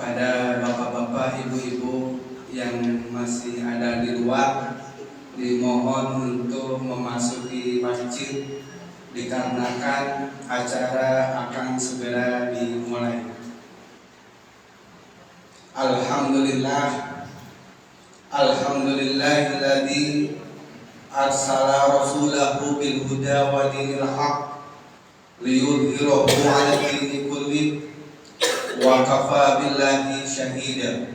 kepada bapak-bapak, ibu-ibu yang masih ada di luar, dimohon untuk memasuki masjid dikarenakan acara akan segera dimulai. Alhamdulillahilladzi arsala rasulahu bil huda wa dinil haq liyudhhirahu 'ala dini kulli wa kafa billahi shahida.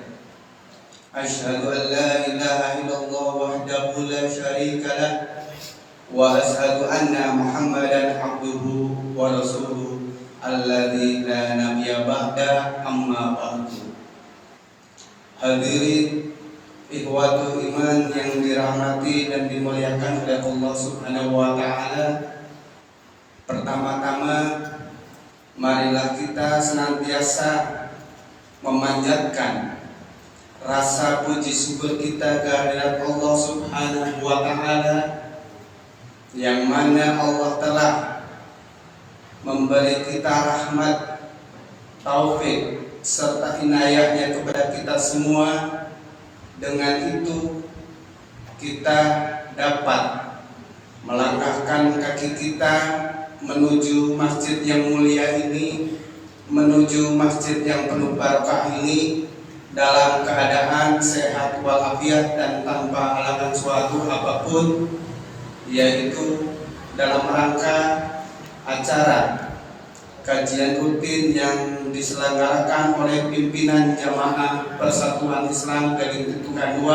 Asyhadu an la ilaha illallah wahdahu la syarika lah wa asyhadu anna Muhammadan abduhu wa rasuluhu alladzi la nabiyya ba'da, amma ba'du. Hadirin ikhwatul iman yang dirahmati dan dimuliakan oleh Allah Subhanahu wa taala. Pertama-tama marilah kita senantiasa memanjatkan rasa puji syukur kita kehadirat Allah Subhanahu wa taala, yang mana Allah telah memberi kita rahmat, taufik serta inayahnya kepada kita semua. Dengan itu kita dapat melangkahkan kaki kita menuju masjid yang mulia ini, menuju masjid yang penuh barokah ini dalam keadaan sehat walafiat dan tanpa halangan suatu apapun, yaitu dalam rangka acara kajian rutin yang diselenggarakan oleh pimpinan Jamaah Persatuan Islam Gading Ketukan II,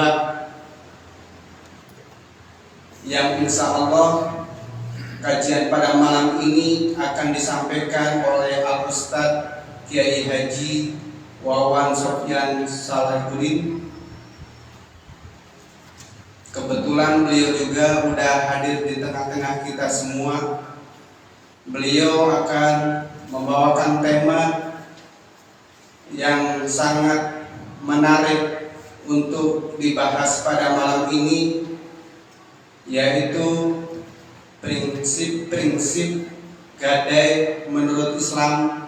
yang insya Allah kajian pada malam ini akan disampaikan oleh Al-Ustadz Kiai Haji Wawan Sofyan Salahuddin. Kebetulan beliau juga sudah hadir di tengah-tengah kita semua. Beliau akan membawakan tema yang sangat menarik untuk dibahas pada malam ini, yaitu prinsip-prinsip gadai menurut Islam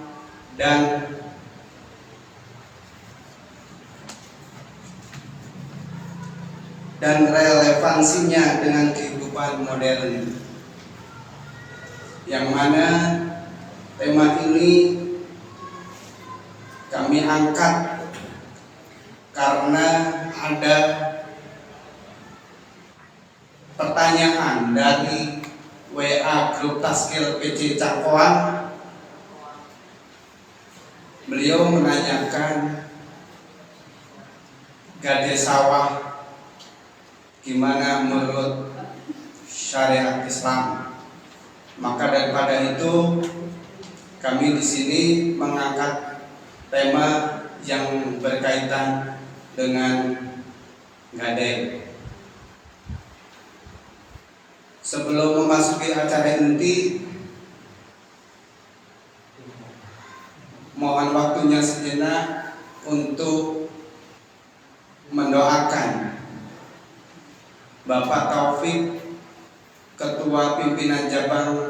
dan relevansinya dengan kehidupan modern, yang mana tema ini kami angkat karena ada pertanyaan dari WA grup Taskil PC Cangkoan. Beliau menanyakan gade sawah gimana menurut syariat Islam. Maka daripada itu kami di sini mengangkat tema yang berkaitan dengan gadai. Sebelum memasuki acara inti, mohon waktunya sejenak untuk mendoakan Bapak Taufik, Ketua Pimpinan Jamaah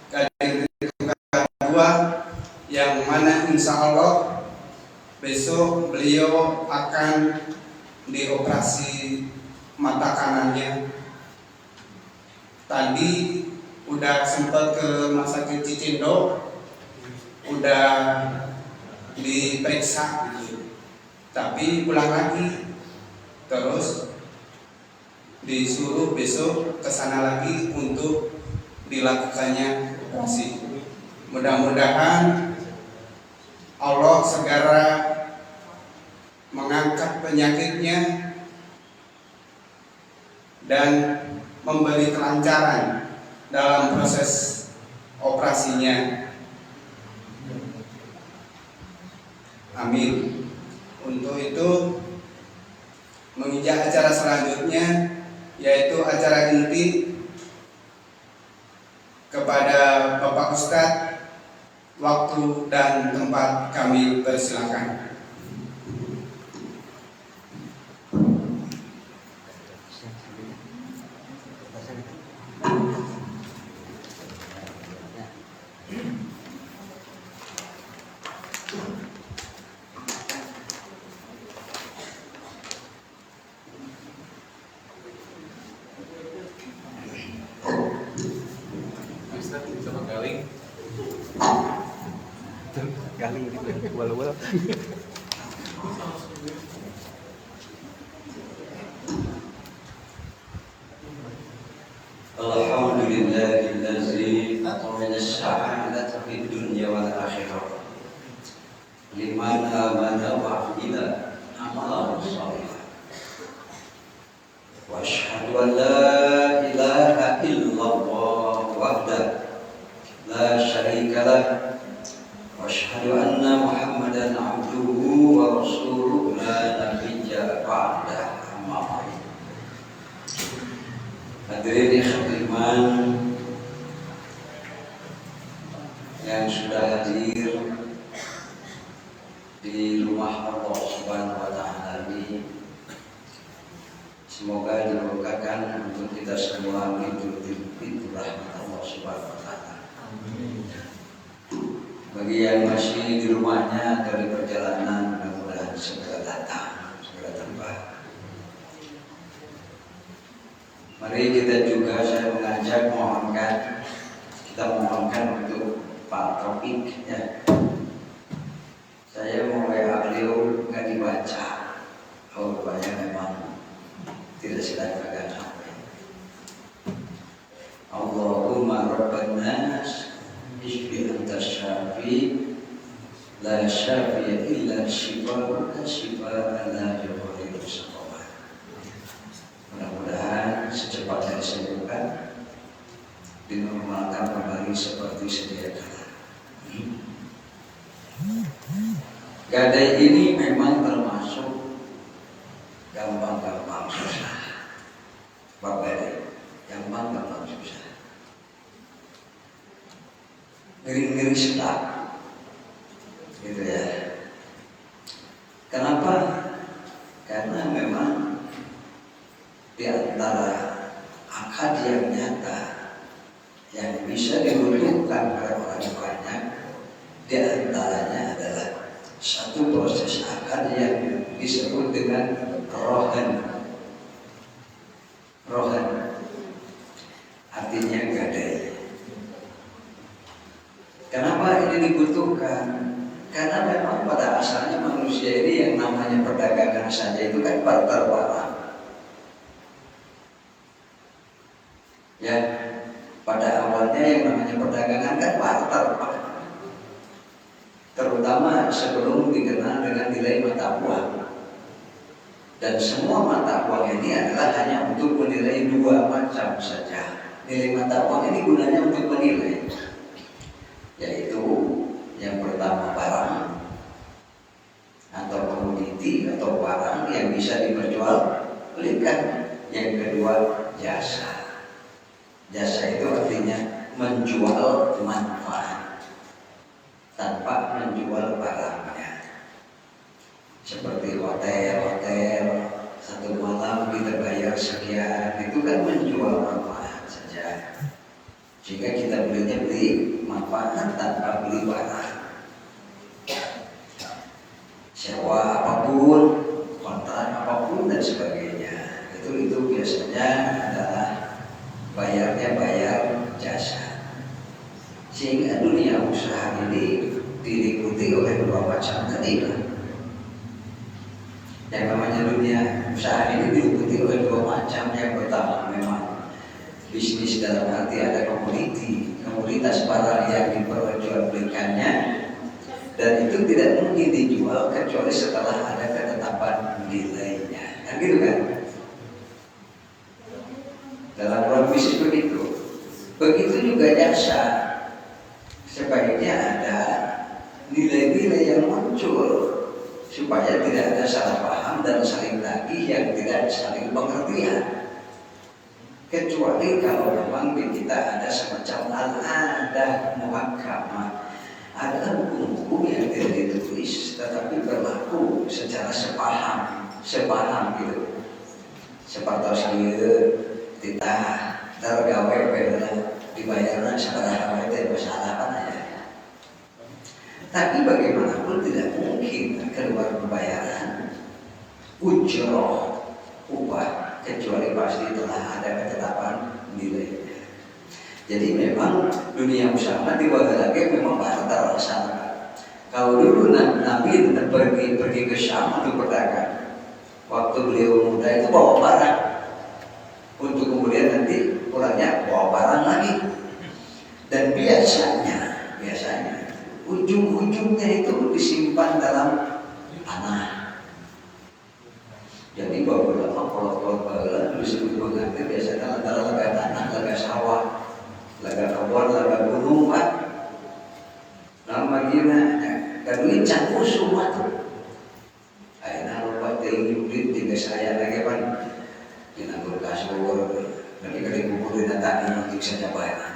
Gading Ketukan II, yang mana insya Allah besok beliau akan dioperasi mata kanannya. Tadi udah sempat ke rumah sakit Cicindo, udah diperiksa gitu, tapi pulang lagi, terus disuruh besok ke sana lagi untuk dilakukannya operasi. Mudah-mudahan Allah segera mengangkat penyakitnya dan memberi kelancaran dalam proses operasinya. Amin. Untuk itu menginjak acara selanjutnya, yaitu acara inti, kepada Bapak Ustadz, waktu dan tempat kami persilakan. Galing gitu, wal-wal. Alhamdulillahillazi atmana as-sa'adata fid dunya wal akhirah liman amana wa amila amalan shalihan wa asyhadu an la ilaha illallah wahdahu la syarika lah wa asyhadu anna Muhammadan abduhu wa rasuluhu la nabiyya ba'da amma ba'd. Hadirin ikhwatul iman yang sudah hadir di rumah Allah Subhanahu wa taala ini, semoga diberkakan untuk kita semua pintu rahmat Allah Subhanahu wa taala. Bagi yang masih di rumahnya atau di perjalanan, mudah-mudahan segera datang, segera tiba. Mari kita juga, saya mengajak, kita mohonkan untuk Pak Taufik ya. Saya mau WA beliau nggak dibaca. Oh, rupanya memang tidak sedang pegang HP. Allahumma rabban nas isfi anta syafi la syafiya illa shifa'u la shifa'an la yughadiru saqama. Mudah-mudahan secepatnya disembuhkan, dinormalkan kembali seperti sedia kala. Gadai ini memang termasuk gampang-gampang susah. Bab gadai gampang-gampang susah. Ngeri-ngeri sedap, gitu ya. Kenapa? Karena memang di antara akad yang nyata yang bisa dibutuhkan oleh orang banyak, di antaranya adalah satu proses akad yang disebut dengan rohan. Rohan artinya gadai. Kenapa ini dibutuhkan? Karena memang pada asalnya manusia ini yang namanya perdagangan saja itu kan barter barang. Ya, pada awalnya yang namanya perdagangan kan barter, terutama sebelum dikenal dengan nilai mata uang. Dan semua mata uang ini adalah hanya untuk menilai dua macam saja. Nilai mata uang ini gunanya untuk menilai, yaitu yang pertama barang atau komoditi atau barang yang bisa diperjualbelikan. Yang kedua jasa. Jasa itu artinya menjual manfaat tanpa menjual barangnya. Seperti hotel, satu malam kita bayar sekian, itu kan menjual manfaat saja. Sehingga kita beli manfaat tanpa beli barang. Sewa apapun, kontrak apapun dan sebagainya, itu biasanya adalah bayarnya bayar jasa. Sehingga dunia usaha ini diikuti oleh dua macam tadi. Yang namanya dunia usaha ini diikuti oleh dua macam. Yang pertama memang bisnis dalam arti ada komoditas barang yang diperjualbelikannya, dan itu tidak mungkin dijual kecuali setelah ada ketetapan nilainya. Kan gitu kan? Dalam ruang bisnis begitu. Begitu juga jasa. Sebaiknya ada nilai-nilai yang muncul supaya tidak ada salah paham dan saling tagih yang tidak saling pengertian. Kecuali kalau memang di kita ada semacam al-adah muhakkamah, ada hukum-hukum yang tidak ditulis tetapi berlaku secara sepaham gitu. Seperti kita tergawe dibayarnya sabaraha itu masalah kan ya. Tapi bagaimanapun tidak mungkin keluar pembayaran ujroh upah kecuali pasti telah ada ketetapan nilainya. Jadi memang dunia usaha diwakilkan memang barter sana. Kalau dulu Nabi pergi ke Syam untuk berdagang, waktu beliau muda itu bawa barang, untuk kemudian nanti pulangnya bawa barang lagi. Dan biasanya ujung-ujungnya itu disimpan dalam tanah. Jadi beberapa kolot-kolot bagelan disebut mengalir biasanya antara laga tanah, laga sawah, laga kebun, laga gunung, Pak. Nama gina, kadang campur semua tuh. Akhirnya lupa tinggi tiga saya lagi Pak. Dina berkasur, nanti kali kubur di tadi untuk saja banyak.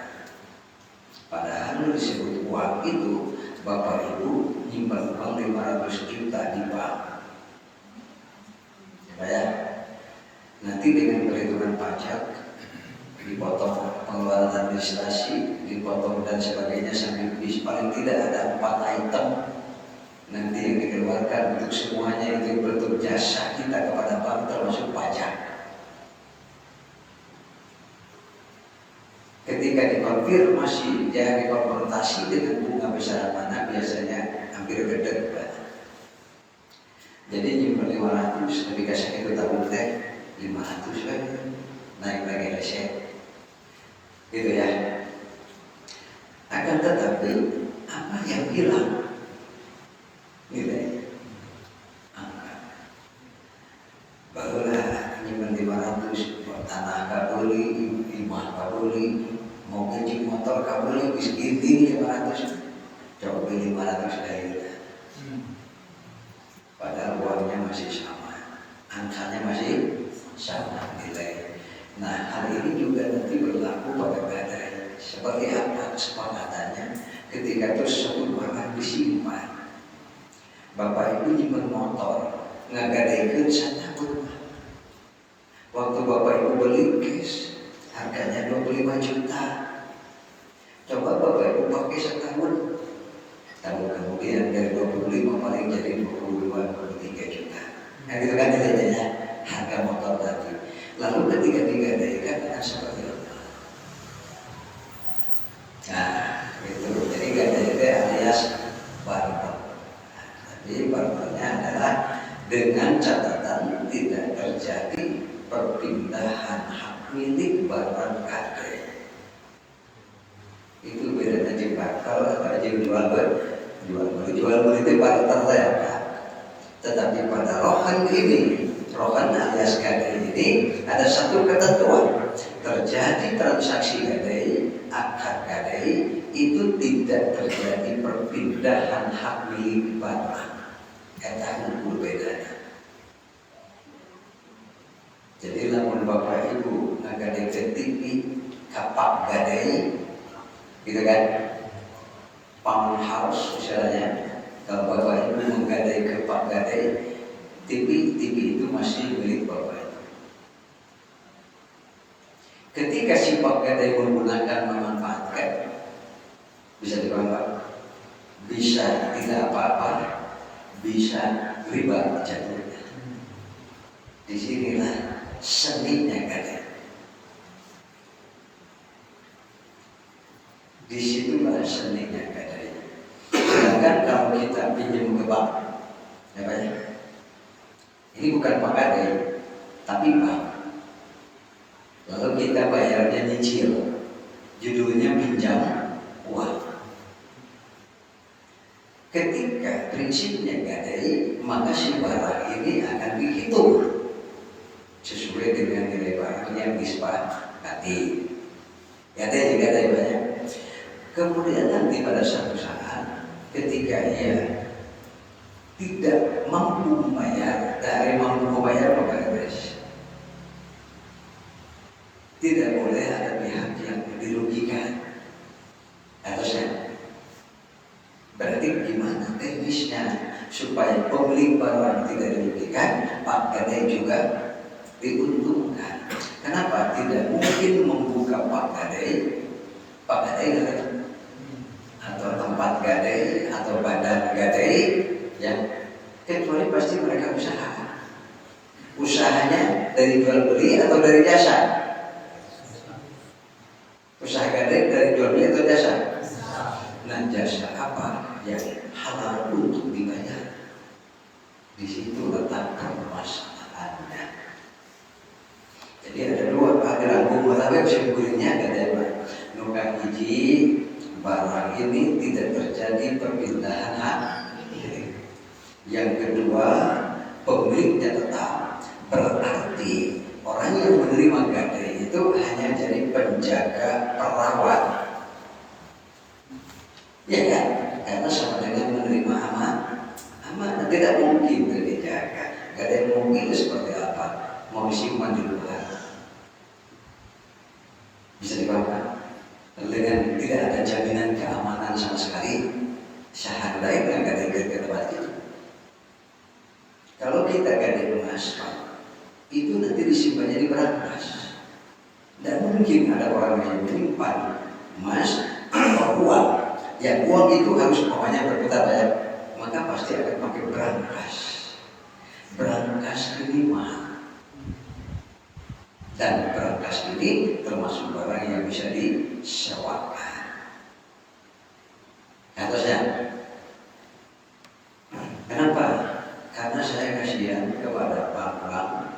Padahal disebut uang itu Bapak Ibu nyimpan uang 500 juta di bank. Ya, nanti dengan perhitungan pajak dipotong pengeluaran administrasi, dipotong dan sebagainya sampai paling tidak ada 4 item nanti yang dikeluarkan untuk semuanya itu bentuk jasa kita kepada bank termasuk pajak. Ketika dikonfirmasi, dia dikonfrontasi dengan bunga besar mana biasanya hampir gede. Jadi nyimpen 500, tapi kasih itu tabung teh 500 kan, naik lagi reset, gitu ya. Akan tetapi apa yang hilang? Nilai angka. Barulah nyimpen 500, tanah kabeli, imah kabeli, mau kencing motor kabeli, bisa gini 500, coba beli 500 aja. Padahal uangnya masih sama, angkanya masih sama nilai. Nah, hal ini juga nanti berlaku pada gadai. Seperti apa kesepakatannya? Ketika tersebut barang disimpan, Bapak Ibu nyimpen motor, ngagadaikan satahun. Waktu Bapak Ibu beli cash, harganya 25 juta. Coba Bapak Ibu pakai setahun. Tahun kemudian dari 25 paling jadi 22-23 juta. Nah itu kan nilainya harga motor tadi. Lalu ketika digadaikan akan seperti apa? Nah itu jadi gadai itu alias barter. Tapi barternya adalah dengan catatan tidak terjadi perpindahan hak milik barang gadai. Itu bedanya di bakal atau jual beli itu barter ya Pak. Tetapi pada rohan ini, rohan alias gadai ini ada satu ketentuan. Terjadi transaksi gadai, akad gadai itu tidak terjadi perpindahan hak milik barang. Eta ukur bedanya. Jadi lamun Bapak Ibu ngagadai TV, kapak gadai, gitu kan? Farmhouse misalnya, kalau Bapak Ibu menggadai kapak gadai, TV itu masih milik Bapak Ibu. Ketika si pak gadai menggunakan memanfaatkan, bisa dipakai, bisa tidak apa-apa, bisa riba jatuhnya. Disinilah seninya gadai. Disitulah seninya gadai. Sedangkan kalau kita pinjam ke bank, ya Pak ya, ini bukan pak gadai, tapi bank. Lalu kita bayarnya nyicil, judulnya pinjam uang. Ketika prinsipnya gadai, maka si barang ini akan dihitung sesuai dengan nilai barang yang disepakati. Gadai juga ada banyak. Kemudian nanti pada suatu saat ketika ia tidak mampu membayar, maka guys, tidak boleh ada pihak yang dirugikan atasnya. Berarti gimana teknisnya supaya pemilik barang tidak dirugikan, pak gadai juga diuntungkan. Kenapa? Tidak mungkin membuka pak gadai atau tempat gadai atau badan gadai yang kecuali pasti mereka usaha. Usahanya dari jual beli atau dari jasa? Usaha gadai dari jual beli atau jasa? Nah jasa apa yang halal untuk dibayar. Di situ letak permasalahannya. Jadi ada dua aliran mazhab sebetulnya ada dua. Nuka hiji barang ini tidak terjadi perpindahan hak. Yang kedua pemiliknya tetap, berarti orang yang menerima gadai itu hanya jadi penjaga perawat, ya kan? Karena sama dengan menerima amanah tidak mungkin dijaga. Gak ada yang mungkin seperti apa mau disimpan di luar. Bisa dipahami? Dengan tidak ada jaminan keamanan sama sekali, syahadah itu nggak ada ke tempat itu. Kalau kita gadai emas, itu nanti disimpannya di berangkas. Tidak mungkin ada orang yang menyimpan emas atau uang. Ya uang itu harus pokoknya berputar banyak, maka pasti akan pakai berangkas. Berangkas ini mahal. Dan berangkas ini termasuk barang yang bisa disewakan. Atasnya, kenapa? Karena saya kasihan kepada bank-bank,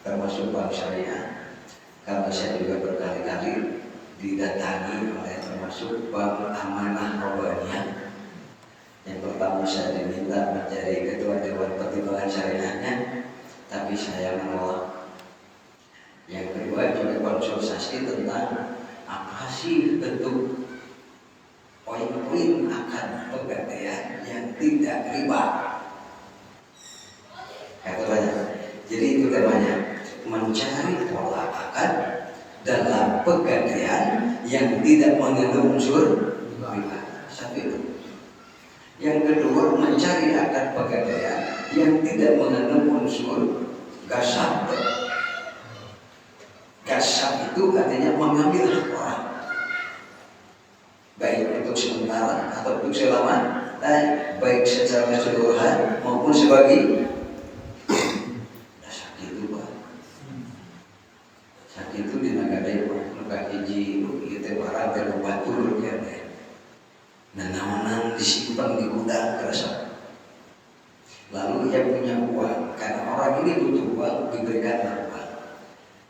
termasuk bank syariah. Karena saya juga berkali-kali didatangi oleh termasuk bank amanah Robaniyah. Yang pertama saya diminta menjadi ketua dewan pertimbangan syariahnya, tapi saya menolak. Yang kedua juga konsultasi tentang apa sih bentuk poin-poin akan pegadaian yang tidak riba. Jadi itu temanya, mencari pola akad dalam pegadaian yang tidak mengandung unsur riba. Satu itu. Yang kedua, mencari akad pegadaian yang tidak mengandung unsur gasab. Gasab itu artinya mengambil hak orang, baik untuk sementara atau untuk selama, baik secara keseluruhan maupun sebagai itu dinagadai nuka hiji itu barang terbatur ya deh. Nah naon disimpan di gudang kerasa. Lalu yang punya uang, karena orang ini butuh uang diberikan uang.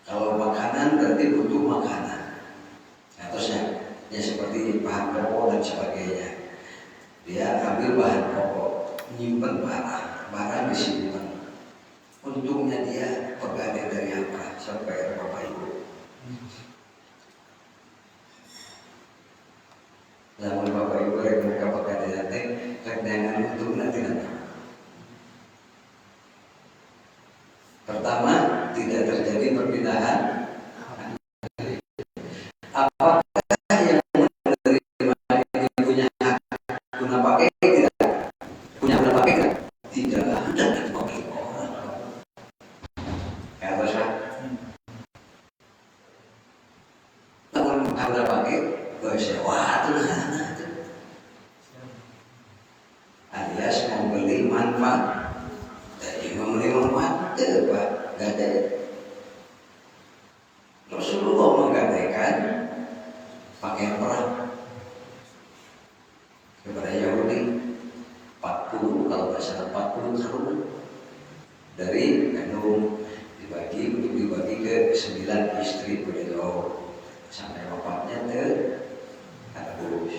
Kalau makanan berarti butuh makanan. Atasnya ya seperti bahan pokok dan sebagainya. Dia ambil bahan pokok, nyimpen barang disimpan. Untungnya dia pegadaian dari apa? Sampai Bapak Ibu. Namun Bapak Ibu yang buka pegadaian teh kedengan untuk nanti. Pertama, tidak terjadi perpindahan. Apakah yang menerima ini punya hak guna pakai tidak? Punya guna pakai tidak? Tidak ada dipakai orang. Kata saya, namun guna pakai bersewa tuh. Alias membeli manfaat. Jadi membeli manfaat itu Pak, gak ada. Rasulullah menggadaikan pakaian perang kepada Yahudi 40, kalau nggak salah 40 karung dari gandum dibagi ke 9 istri beliau sampai wafatnya terus.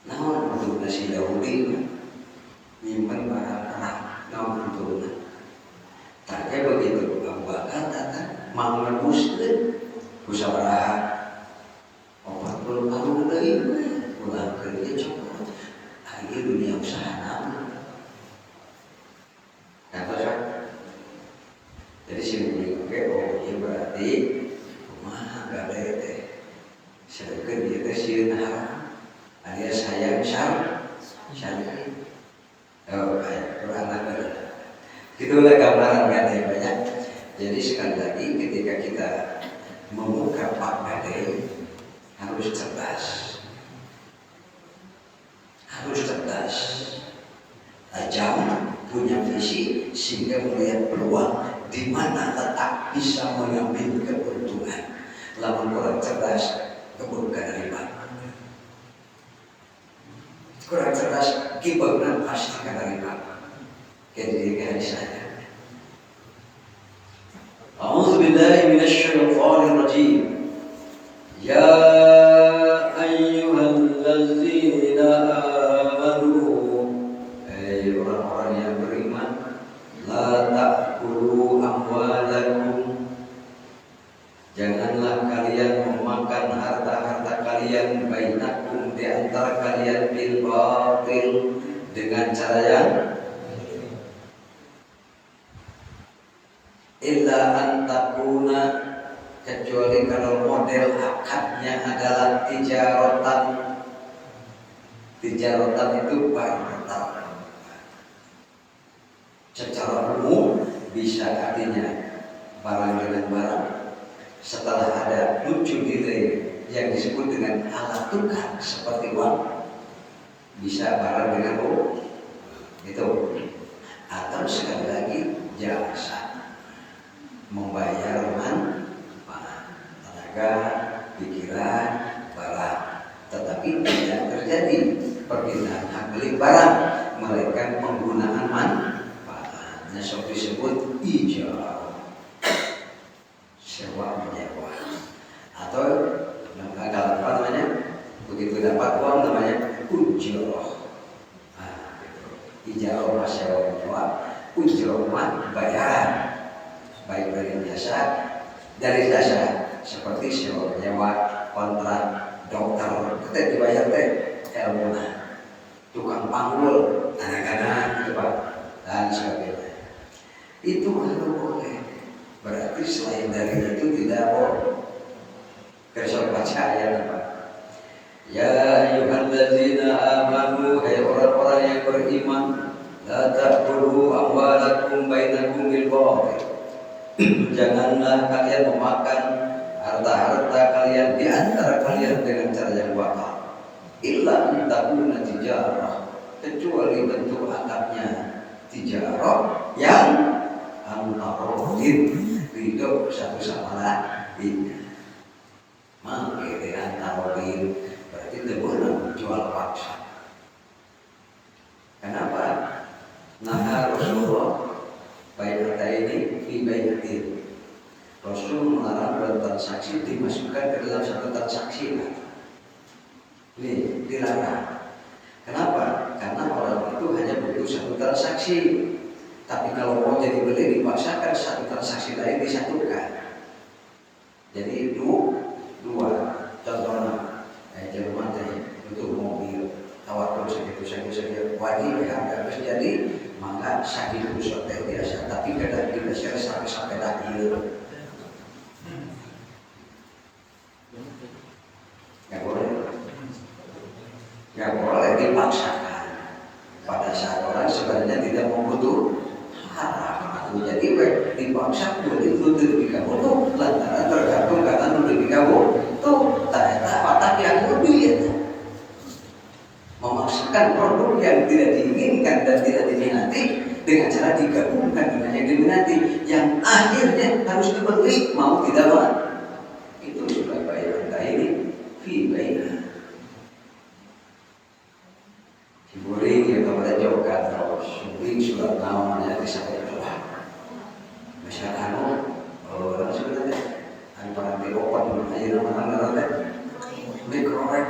Nah untuk nasi Yahudi nyimpen barang perang, nah untuk tanya begitu Abu Bakar datang mau muslim musyawarah 40 tahun dari pulang kerja coba akhir dunia usaha nama kata jadi sini oke oh iya berarti mah gak ada teh sedekah dia teh sieun haram alias sayang syari oh kayak Quran ada gitulah gambaran gak ada banyak. Jadi sekali lagi ketika kita membuka pak gadai harus cerdas, tajam, punya visi sehingga melihat peluang di mana letak bisa mengambil keuntungan. Lamun orang cerdas keburukan riba. kurang cerdas, kibagna pasti kadarima. Jadi hadis saya. A'udzu billahi minasyaitonir rajim. Ya ayyuhallazina amanu, hai orang-orang yang beriman, la ta'kulu amwalakum, janganlah kalian memakan harta-harta kalian bainakum, di antara kalian, bil batil, dengan cara yang illa antakuna, kecuali kalau model akadnya adalah tijaratan. Tijaratan itu barter. Secara umum bisa artinya barang dengan barang. Setelah ada muncul nilai yang disebut dengan alat tukar seperti uang, bisa barang dengan uang itu. Atau sekali lagi jasa, membayar tenaga, pikiran, barang, tetapi tidak terjadi perpindahan hak milik barang, melainkan penggunaan manfaatnya, disebut ijarah, sewa menyewa. Atau kalau apa namanya, begitu dapat uang namanya ujroh. Ijarah mas sewa menyewa, ujroh bayaran, baik dari jasa seperti sewa menyewa, kontrak dokter, kita dibayar teh ilmu, tukang panggul, anak-anak gitu Pak, dan sebagainya. Itu kalau boleh, berarti selain dari itu tidak boleh. Besok baca ayat apa? Ya ayyuhallazina amanu, hai orang-orang yang beriman, la ta'kulu amwalakum bainakum bil batil, janganlah kalian memakan harta-harta kalian di antara kalian dengan cara yang batil, illa antakuna tijarah, kecuali bentuk akadnya tijarah yang antarodin, hidup satu sama lain. Maka antarodin berarti tebunan jual paksa. Kenapa? Nah Rasulullah bayar ini fi bayatin. Rasul melarang bertransaksi dimasukkan ke dalam satu transaksi. Ini dilarang. Kenapa? Karena orang itu hanya butuh satu transaksi. Tapi kalau mau jadi beli dipaksakan satu transaksi lain disatukan. Jadi dua. Contohnya, Jerman butuh mobil, tawar segitu wajib harga harus jadi, maka sakit hotel biasa. Tapi kadang kita share sampai lagi. Nggak boleh dipaksakan. Pada saat orang sebenarnya tidak membutuh haram, jadi dipaksa boleh itu lebih kamu lantaran tergantung karena lebih kamu tuh ternyata patah yang lebih ya. Memaksakan produk yang tidak diinginkan dan tidak diminati dengan cara digabungkan dengan yang diminati, yang akhirnya harus dibeli mau tidak mau. Itu juga bayaran ini fi baina. Diburing ya kepada jokan terus, suling surat namanya disampaikan. Masyarakat orang sebenarnya antara teropan aja nama-nama mikrorek,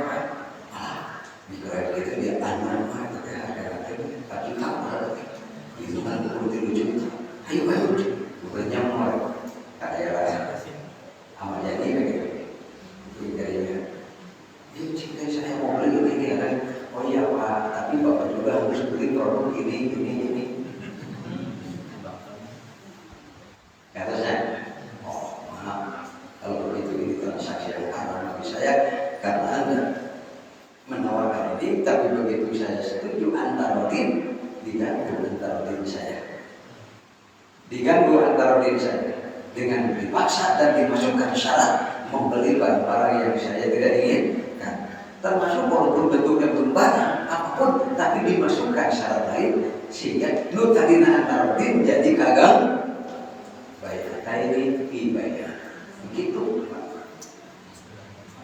mikrorek itu dia anak tapi tak itu kan lucu. Ayo bukan nyamar kayak amal jadi begitu. Ini cinta saya mau beli ini kan, oh iya Pak, tapi Bapak juga harus beli produk ini. Kata saya, oh maaf, kalau begitu ini transaksi yang haram bagi saya karena Anda menawarkan ini, tapi begitu saya setuju antarodin, diganggu antarodin saya. Diganggu antarodin saya dengan dipaksa dan dimasukkan syarat membeli barang-barang yang saya tidak inginkan, termasuk walaupun bentuknya belum barang apapun, tapi dimasukkan syarat lain sehingga nutadina antarodin jadi gagal. Ini dibayar begitu.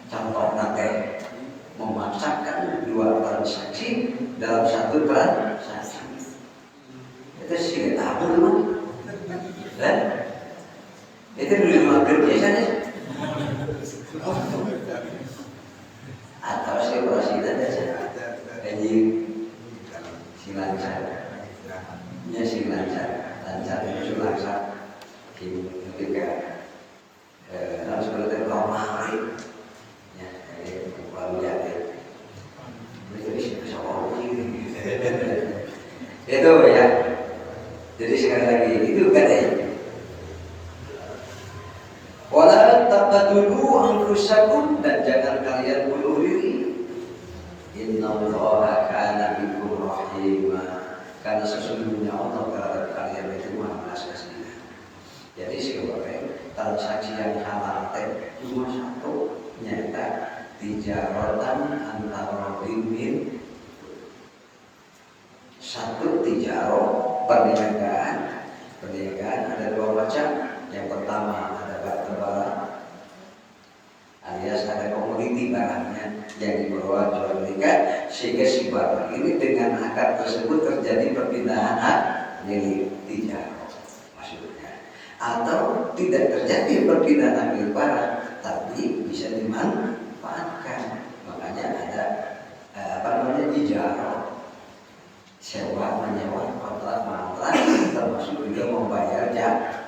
Contoh nanti memaksakan dua transaksi dalam satu transaksi. Itu sih tahu memang. Dan itu dulu mager biasanya. Atau si presiden saja. Jadi si lancar. Ya si lancar itu lancar. Ketika harus berarti normal. Ya, lalu jadi. Jadi bisa itu ya. Jadi sekali lagi itu katanya. Wala taqtulu anfusakum, dan jangan kalian bunuh diri. Innallaha kana bikum rahima, karena sesungguhnya Allah terhadap kalian itu Maha Belas kasihan. Jadi sebagai transaksi yang halal cuma satu, nyata tijaratan antara bimbing. Satu tijaro, perniagaan ada dua macam. Yang pertama ada barter barang, alias ada komoditi barangnya yang dibawa jual belikan, sehingga si barang ini dengan akad tersebut terjadi perpindahan hak milik tijaro maksudnya, atau tidak terjadi perpindahan milik barang tapi bisa dimanfaatkan. Makanya ada tijaro, sewa menyewa, kontrak mantrak, termasuk juga membayar jasa.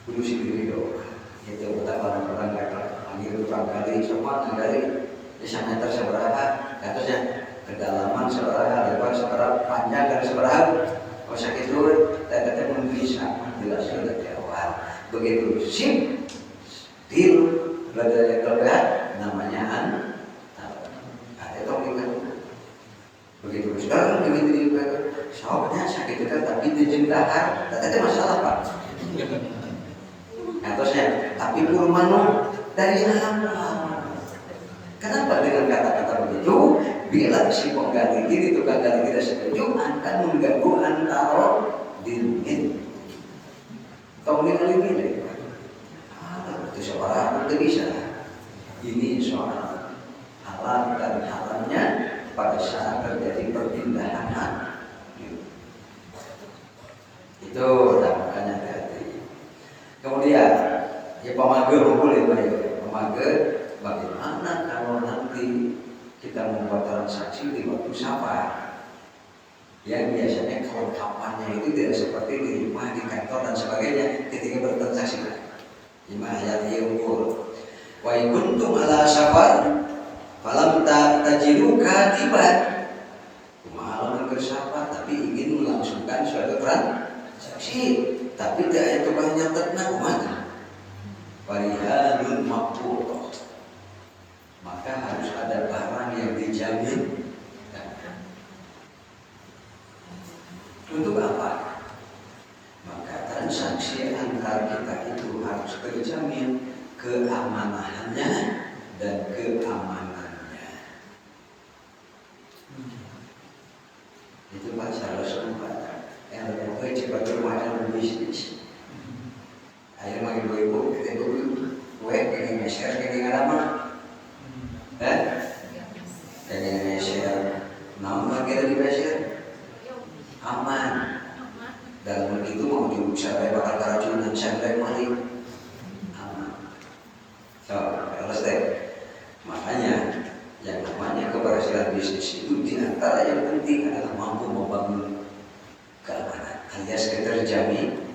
Kudu si video itu kita barang-barang panggil tukang gali semua gali di sana terseberapa atasnya kedalaman seberapa, lebar seberapa, panjang dan seberapa. Kalau sakit dulu kita bisa menjelaskan dari awal. Begitu sim deal berada kelebihan namanya ada tongkat. Begitu sekarang begitu soalnya sakit itu tapi dijendahar, tidak ada masalah Pak. Atasnya, tapi purmano dari apa? Kenapa dengan kata-kata begitu? Bila si penggali ini tukang gali tidak setuju, akan mengganggu antara dingin. Kau nilai itu seorang itu bisa. Ini soal halal dan haramnya pada saat terjadi perpindahan hak. Itu makanya hati. Kemudian ya pemager boleh pemager bagaimana kalau nanti kita membuat transaksi di waktu safar yang biasanya kelengkapannya itu tidak seperti di rumah, di kantor dan sebagainya ketika bertransaksi. Lima ayat yang unggul. Wa in kuntum ala safar falam tajidu katiban. Malam bersafar tapi ingin melangsungkan suatu transaksi, tapi tidak itu banyak tenang mana. Walihanun makbul, maka harus ada barang yang dijamin. Untuk apa? Maka transaksi antar kita itu harus terjamin keamanahannya dan keamanannya. Itu bahasa Rasulullah yang lebih cepat bermacam bisnis. Ayo makin ibu, kita dulu, kini meser, kini ngalama, kini meser, nama kita di meser, aman. Dalam begitu mau diusahakan bakal keracunan sampai mati, aman. So, selesai. Makanya yang namanya keberhasilan bisnis itu diantara yang penting adalah mampu membangun keamanan, alias keterjamin.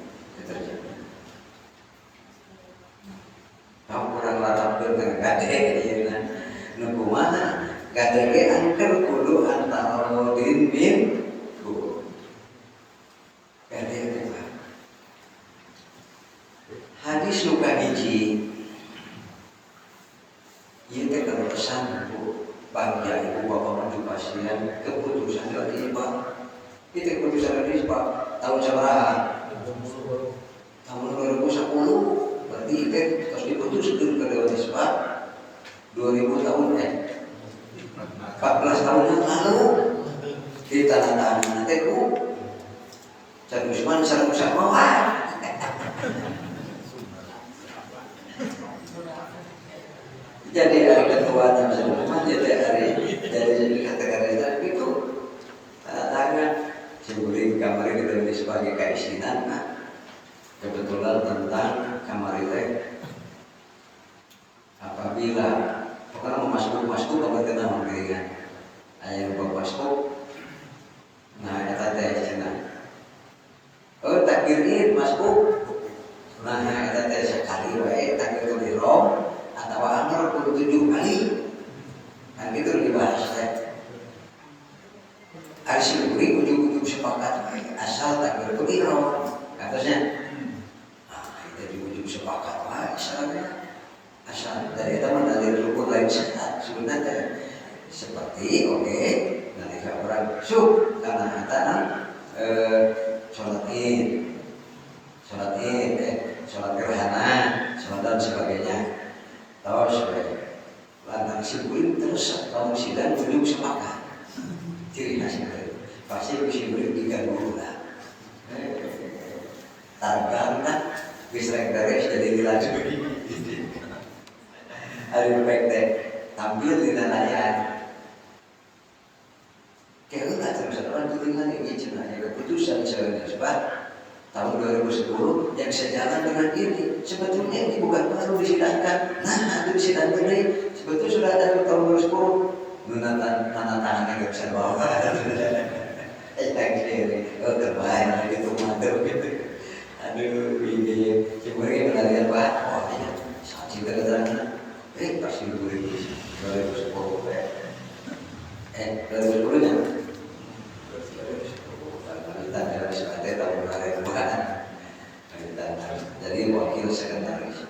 Kurang larap dengan gade ya nunggu mana gade angker kudu antara modin bin gade apa hadis luka hiji ieu teh kalau pesan bu bagi ibu bapak maju pasien keputusan dari ibu itu keputusan dari ibu tahun sabaraha tahun 2010 berarti itu harus diputuskan ke Dewan Isbat 2000 tahun 14 tahun yang lalu kita tangan nanti ku Cak Usman sareng usah mawar jadi ada ketuanya memang jadi kata-kata itu tangan sebelum kamar kita sebagai keistinan. Kebetulan tentang kamar itu apabila orang mau masuk kamar kita mengkiringan ayam bawa masuk nah eta teh cenah oh takbirin masuk nah eta teh sekali wae takbir ihram atau amar kudu 7 kali kan gitu dibahas teh asal ujug-ujug sepakat asal takbir ihram atasnya jadi ujug sepakat wae asal dari teman dari rukun lain sebenarnya seperti nanti orang syuk karena tanah sholat id sholat gerhana sholat dan sebagainya terus lantang simpulim terus kamu sidang ujung sepakat ciri khasnya pasti simpulim diganggu lah targana bisa beres jadi dilanjut hari teh tampil di layar kayak nggak terus orang itu dengan ini cenanya keputusan sebab tahun 2010 yang sejalan dengan ini sebetulnya ini bukan baru disidangkan itu disidangkan ini sebetulnya sudah ada di tahun 2010 nana tangannya nggak bisa bawa terbaik gitu mantap gitu aduh ini sebenarnya penarian pak wah ya saat kita keterangan pasti 2010 2010 nya jadi wakil sekretaris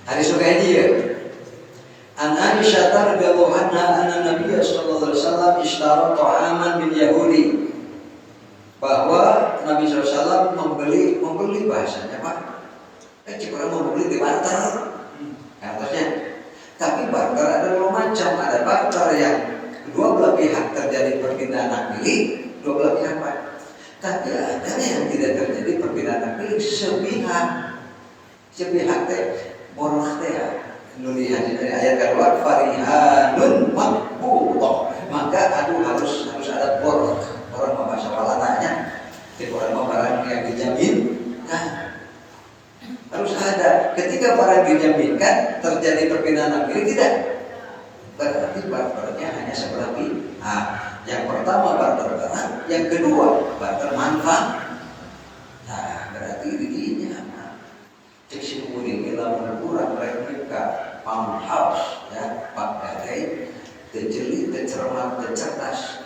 hari Sukaidi ya an Aisyah radhiyallahu anha anna Nabi sallallahu alaihi wasallam ishtara ta'aman bil Yahudi bahwa Nabi SAW membeli bahasanya Pak orang membeli di barter katanya tapi barter ada dua macam ada barter yang dua belah pihak terjadi perpindahan hak milik dua belah pihak Pak tapi ada yang tidak terjadi perpindahan hak milik sepihak teh borah teh nulihat dari ayat kedua farihanun maqbudah maka harus ada borah orang membahasa walananya orang barang yang dijamin kan harus ada ketika barang dijaminkan terjadi perpindahan hak milik tidak berarti barternya hanya sebelah pihak yang pertama barter barang yang kedua barter manfaat nah berarti didinya cek si kuning dalam kurang mereka farmhouse ya pak gadai terjeli tercermat tercerdas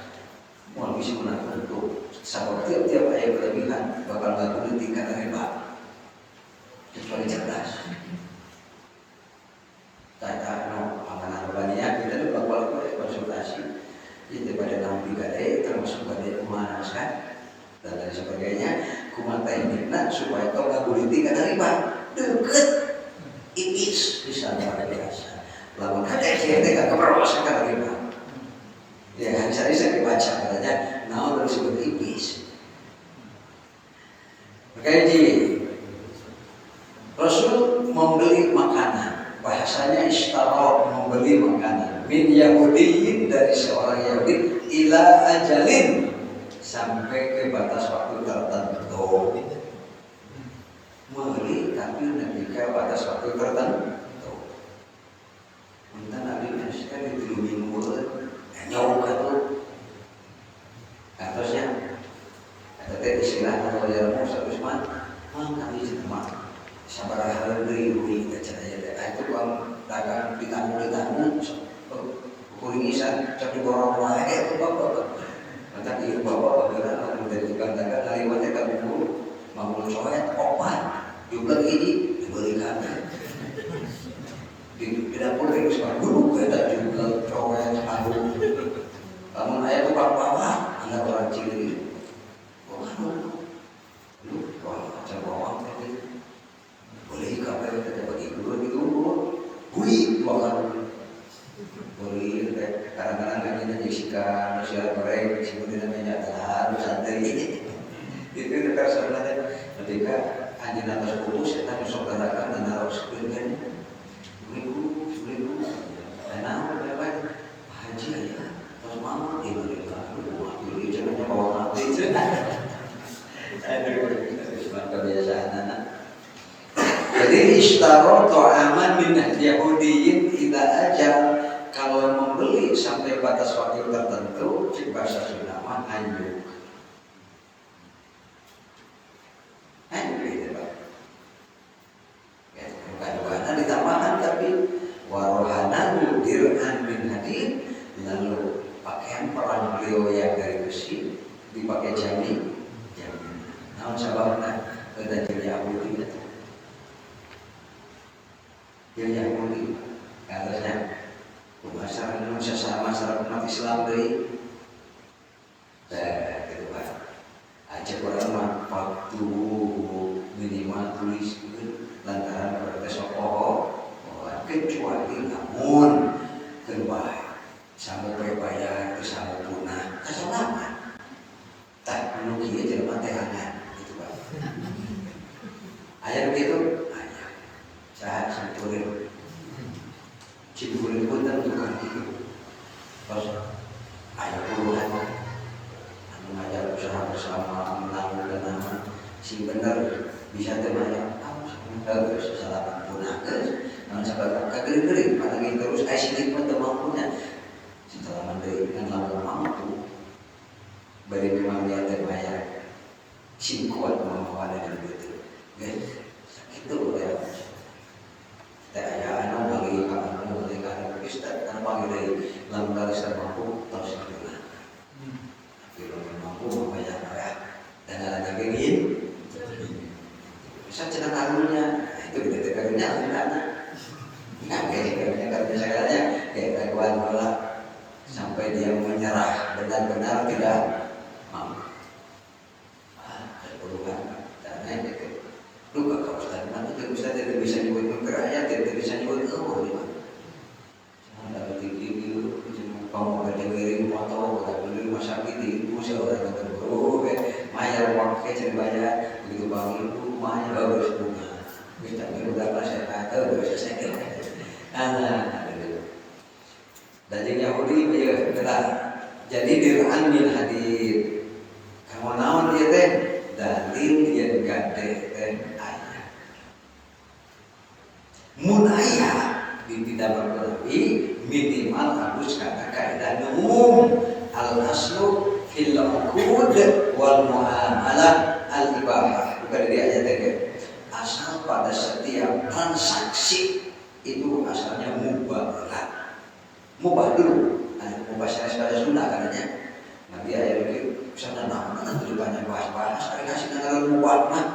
mau bisa menang untuk sabab tiap-tiap ayat kelebihan bakal nggak tingkat riba kecuali cerdas tata no amanah banyak kita tuh bakal konsultasi itu pada nabi gadai termasuk gadai emas kan dan lain sebagainya kumata ini nak supaya kau nggak boleh tingkat riba deket ibis bisa luar biasa lamun ada yang tidak keperluan riba ya hari saya dibaca katanya nah harus disebut iblis makanya Rasul membeli makanan bahasanya ishtara membeli makanan min Yahudiyin dari seorang Yahudi ila ajalin sampai ke batas waktu tertentu membeli tapi Nabi ke batas waktu tertentu minta Nabi sekali 3 minggu jauh kan atasnya ada istilah kalau jalan Musa Usman kami cuma sabar hari kita cerita itu bang dagang ditanggung kuringisan satu borong wae itu bapak nanti ibu bapak bagaimana menjadi tukang dagang kalimatnya kamu dulu bangun soet opat juga ini dibelikan di dapur yang sekarang guru kita juga soet halu kamu ayah tukang bawah anak orang cilik macam bawang tadi boleh kapan kita bagi guru itu hui makan boleh kadang-kadang kan kita Jessica manusia goreng sebut namanya harus santai itu dekat sebenarnya ketika anjing atas kubus kita masuk ke neraka dan harus berikan beriku karena kebiasaan anak. Jadi ishtaro to'aman min Yahudiyin tidak ajal, kalau membeli sampai batas waktu tertentu, cik bahasa Sunda mah anjuk. Anjuk itu Pak. Ya, bukan ditambahkan tapi warohanan dir'an min hadid, lalu pakaian perang beliau yang dari besi dipakai jamin. Namun sababnya kita jadi Yahudi itu. Jadi Yahudi katanya masyarakat Indonesia sama masyarakat umat Islam dari gitu Pak. Aja orang mah waktu minimal tulis gitu lantaran pada sokoh kecuali namun terbaik sampai bayar sampai punah kesalahan tak menuki aja mati hangat gitu Pak. Ayat begitu ayat saya sampurin cipurin pun tentukan itu terus ayat puluhan anu ngajar usaha bersama menanggung nama si bener bisa teman terus salah punah terus namun sebab kagering-gering patangin terus aisyik pun temampunya setelah mandiri dengan lama mampu beri memang dia terbayar singkuat kemampuan yang begitu guys itu ya kita ayah bagi kamu bagi kamu kita kan bagi dari lambat mampu terus itu kalau mampu membayar ya dan ada yang bisa cerita karunya itu kita karunya karena karunya karunya segalanya kayak keraguan malah sampai dia menyerah benar-benar tidak mampu. Ada perubahan karena itu lupa kau Ustaz mana itu Ustaz tidak bisa nyebut berayat tidak bisa nyebut jangan dapat tinggi cuma kamu berdengerin foto beli rumah sakit di ibu seorang yang terburu mayar wakil cerbaya begitu bangun ibu mayar harus bunga kita udah pas saya kata udah selesai dan yang Yahudi ya benar jadi dir'an min hadid kamu naon dia teh dalil yang gade teh ayat mun ayat di tidak berarti minimal harus kata kaidah umum al aslu fil uqud wal muamalah al ibahah bukan di ayat teh asal pada setiap transaksi itu asalnya mubah dulu mubah secara Sunda katanya nanti ayat itu misalnya nanti banyak bahas sekali kasih dengan mubah mah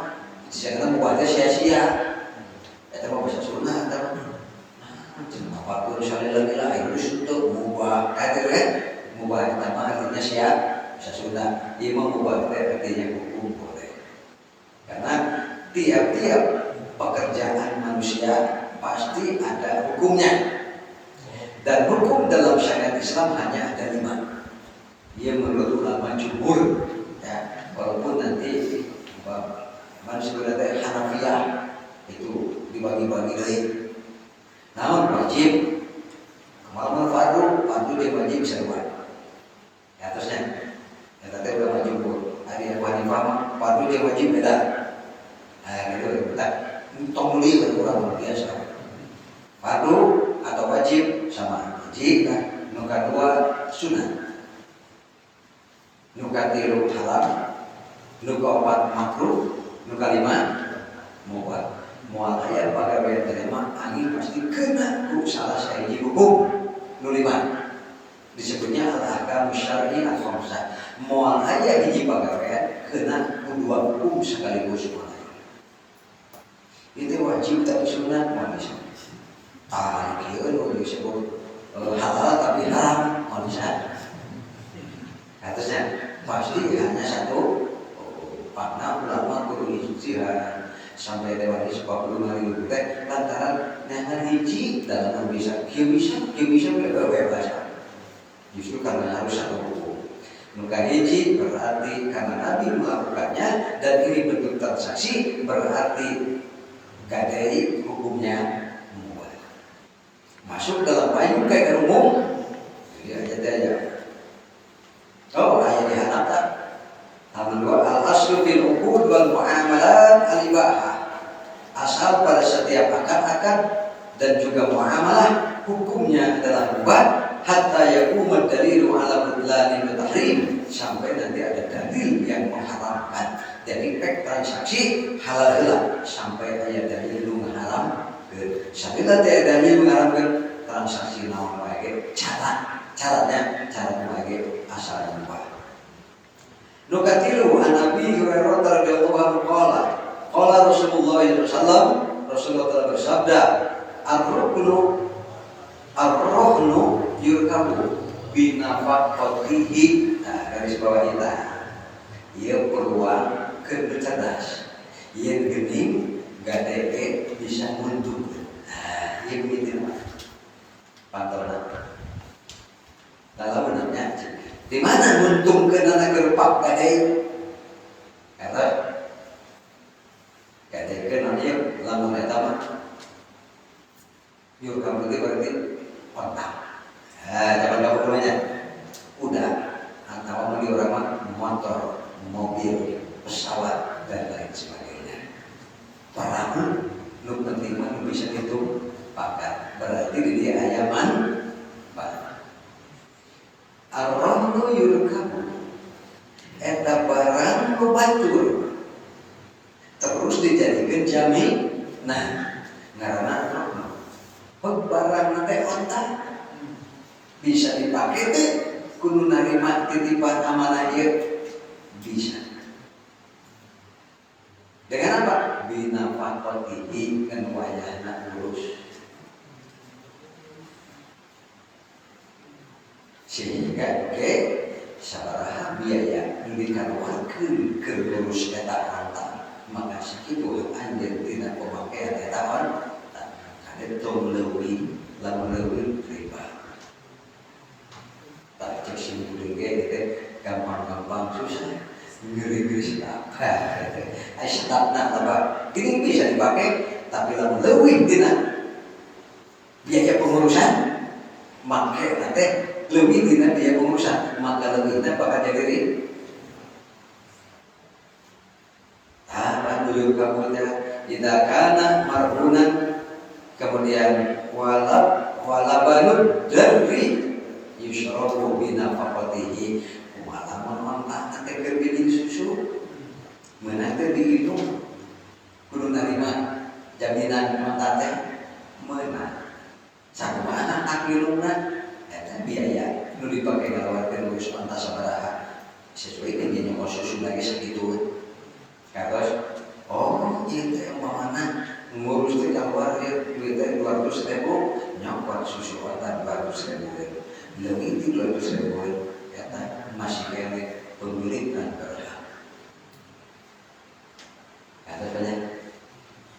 jangan mubahnya sia-sia itu mau bahasa Sunda atau apapun misalnya lagi itu untuk mubah kan mubah itu artinya siap bahasa Sunda dia mau mubah itu artinya hukum boleh karena tiap-tiap pekerjaan manusia pasti ada hukumnya dan hukum dalam syariat Islam hanya ada 5. Ia menurut ulama jumhur ya walaupun nanti manusia dari Hanafiyah itu dibagi-bagi dari namun wajib kemaluan fardu dia wajib bisa buat ya terusnya ya tadi ulama jumhur hari Abu Hanifah fardu dia wajib beda gitu tak tongli berkurang biasa fardu atau wajib sama jika nuka 2 sunnah nuka 3 halal nuka 4 makruh nuka 5 mubah mual ayat pada bayar terima angin pasti kena salah sahiji hukum nu 5 disebutnya al-ahkam syar'i al-khamsah mual ayat hiji pagawean kena 2 hukum sekaligus mual itu wajib tapi sunat mau bisa kieu nu disebut halal tapi haram mau bisa atasnya pasti hanya satu makna ulama kudu ijtihad sampai lewat 45 ribu teh lantaran nyangan hiji dalam bisa kieu bisa bebas justru karena harus satu hukum nuka hiji berarti karena Nabi melakukannya dan ini bentuk transaksi berarti gadai hukumnya mubah masuk dalam payung kayak umum jadi aja oh ayat diharapkan hal akad dan juga muamalah hukumnya adalah mubah hatta yaquma dalilu ala butlani wa tahrim, sampai nanti ada dalil yang mengharamkan. Jadi transaksi halal heula sampai aya dalil nu mengharamkeun. Sabila teh dalil mengharamkeun transaksi naon wae caranya wae asal mubah. Nu katilu an Abi Hurairah radhiyallahu anhu qala Rasulullah sallallahu alaihi wasallam, Rasulullah telah bersabda, Ar-rohnu yurkabu binafaqatihi. Nah, garis bawah kita ieu peluang keur cerdas, ieu geuning gadege bisa mundur. Nah, ieu begitu mah pantona dalam menanya di mana nguntungkeun anak gerpak gadege kata gadege namanya lamun eta mah yurkabu itu berarti otak. Zaman kamu namanya udah atau mau orang motor, mobil, pesawat dan lain sebagainya. Perahu, lu penting lu bisa hitung pakai. Berarti dia ayaman, pak. Ar-rahnu yurkabu, eta barang lu batur, terus dijadikan jamin. Nah, ngaranna barang nanti otak bisa dipakai teh kudu narima titipan amanah ieu bisa. Dengan apa? Binafaqatihi kan wayahna urus. Sehingga sabaraha biaya nu dikaluarkeun keur ngurus eta harta, maka sakitu anjeun tina pemakaian eta harta. Kade tong leuwih lamun leuwih riba. Tak cek simpuling gitu, gampang-gampang susah, ngeri-ngeri sedap. Sedapna apa? Ini bisa dipakai, tapi lamun leuwih dina biaya pengurusan, maka nanti leuwih dina biaya pengurusan, maka leuwihna bakal jadi ri. Dulu kamu tidak kana marhunan, kemudian walabanud dari yusyrabu binafaqatihi, malaman mangkat teh keur bidding susu meunang teh dihitung kudu narima jaminan mangkat teh meunang sakumaha akiluna eta biaya nu dipake ngalawarkeun urus mangkat sabaraha sesuai dengan yang susu lagi sakitu kados ieu teh umpamana ngurus teh kaluar duit teh 200.000 nyokot susu otak 200.000 lebih 200.000 kata masih kene pembelian berhak. Kata banyak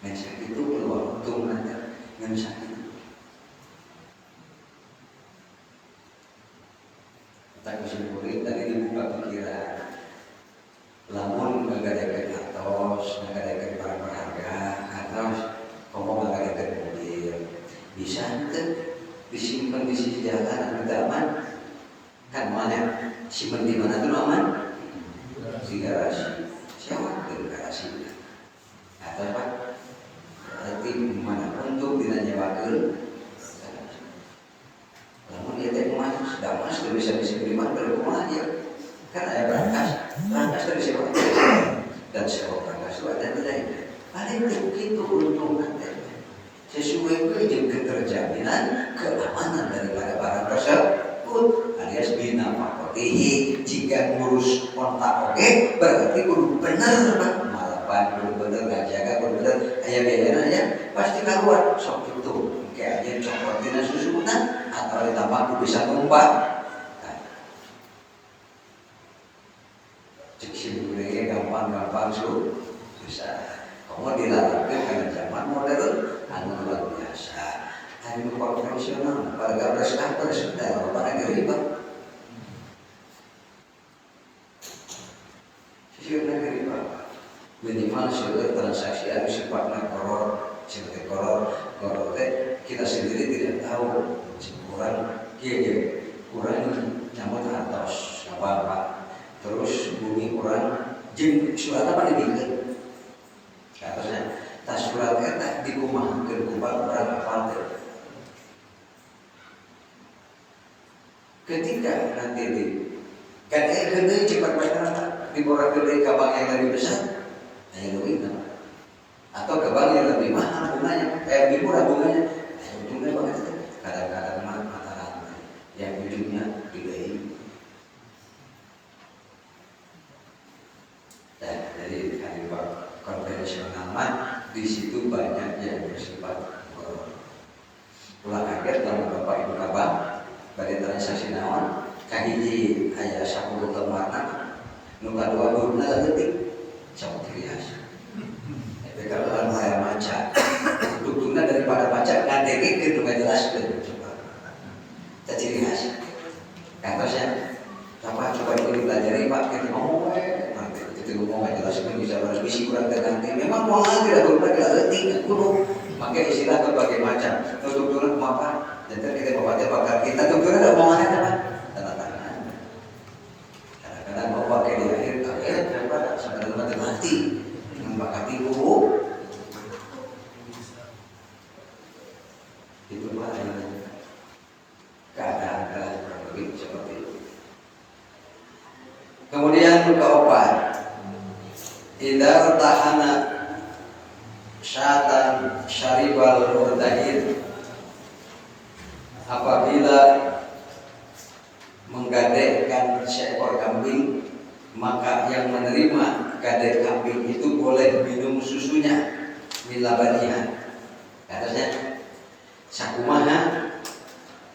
mensak itu peluang untung nanti mensak itu. Tak kesimpulan tadi dibuka pikiran. Lamun ngadakeun atos, ngadakeun barang berharga, atos ngomong ngadakeun mobil, bisa teu disimpan di sisi jalan anu aman kan mana simpen di mana tuh aman di garasi siapa di garasi atau apa berarti mana untuk dinanyawakeun namun dia teh mah sudah mas sudah bisa disimpulkan berkumaha dia kan ada berangkas dari siapa dan siapa berangkas itu ada nilainya paling begitu untung nanti sesuai dengan keterjaminan keamanan daripada barang tersebut alias binafaqatihi. Jika ngurus kontak oke berarti kudu bener malapan kudu bener ngajaga kudu bener aya biayana ya pasti keluar sok itu kayak aja cokotina susunan atau ditambah kudu bisa numpang cek simpuleunge gampang susah kamu dilarangkan karena zaman modern anu luar biasa anu konvensional pada bersahkan sudah pada geriba sesungguhnya geriba minimal sudah transaksi anu sifatnya koror seperti koror teh kita sendiri tidak tahu kurang kurang nyamot atas apa terus bumi kurang jeung surat apa dibikin atasnya tas surat eta dikumpulkan kumaha keur kubal orang hafal teh. Ketika nanti di kan gede cepat banget diborong dari kabang yang lebih besar, ayo lebih nama. Atau kabang yang lebih mahal bunganya, lebih murah bunganya, ayo ujungnya banget. Kadang-kadang mata yang ujungnya gede. Dan jadi konvensional mah di situ banyak yang bersifat ulah kaget kalau bapak ibu kabang pada transaksi naon kahiji aya 10 lembarna nu kadua guruna leutik sok krias eta kalau aya maca dudukna daripada baca ngadengkeun nu ngajelaskeun coba teh ciri khas kantosnya coba dulu pelajari Pak kita ngomong nanti itu ngomong ngajelaskeun bisa harus bisi kurang ganti memang mau tidak guruna tidak leutik kudu make istilah berbagai macam nutup dulu apa dan kita membaca bakal kita tuh ada omongannya apa tanda tangan kadang-kadang mau pakai di akhir kaget daripada sebenarnya mati membakati buku itu mah keadaan lebih seperti itu. Kemudian keempat idza tahana syatan syaribal murtahid apabila menggadaikan seekor kambing maka yang menerima gadai kambing itu boleh minum susunya milabaniha katanya sakumaha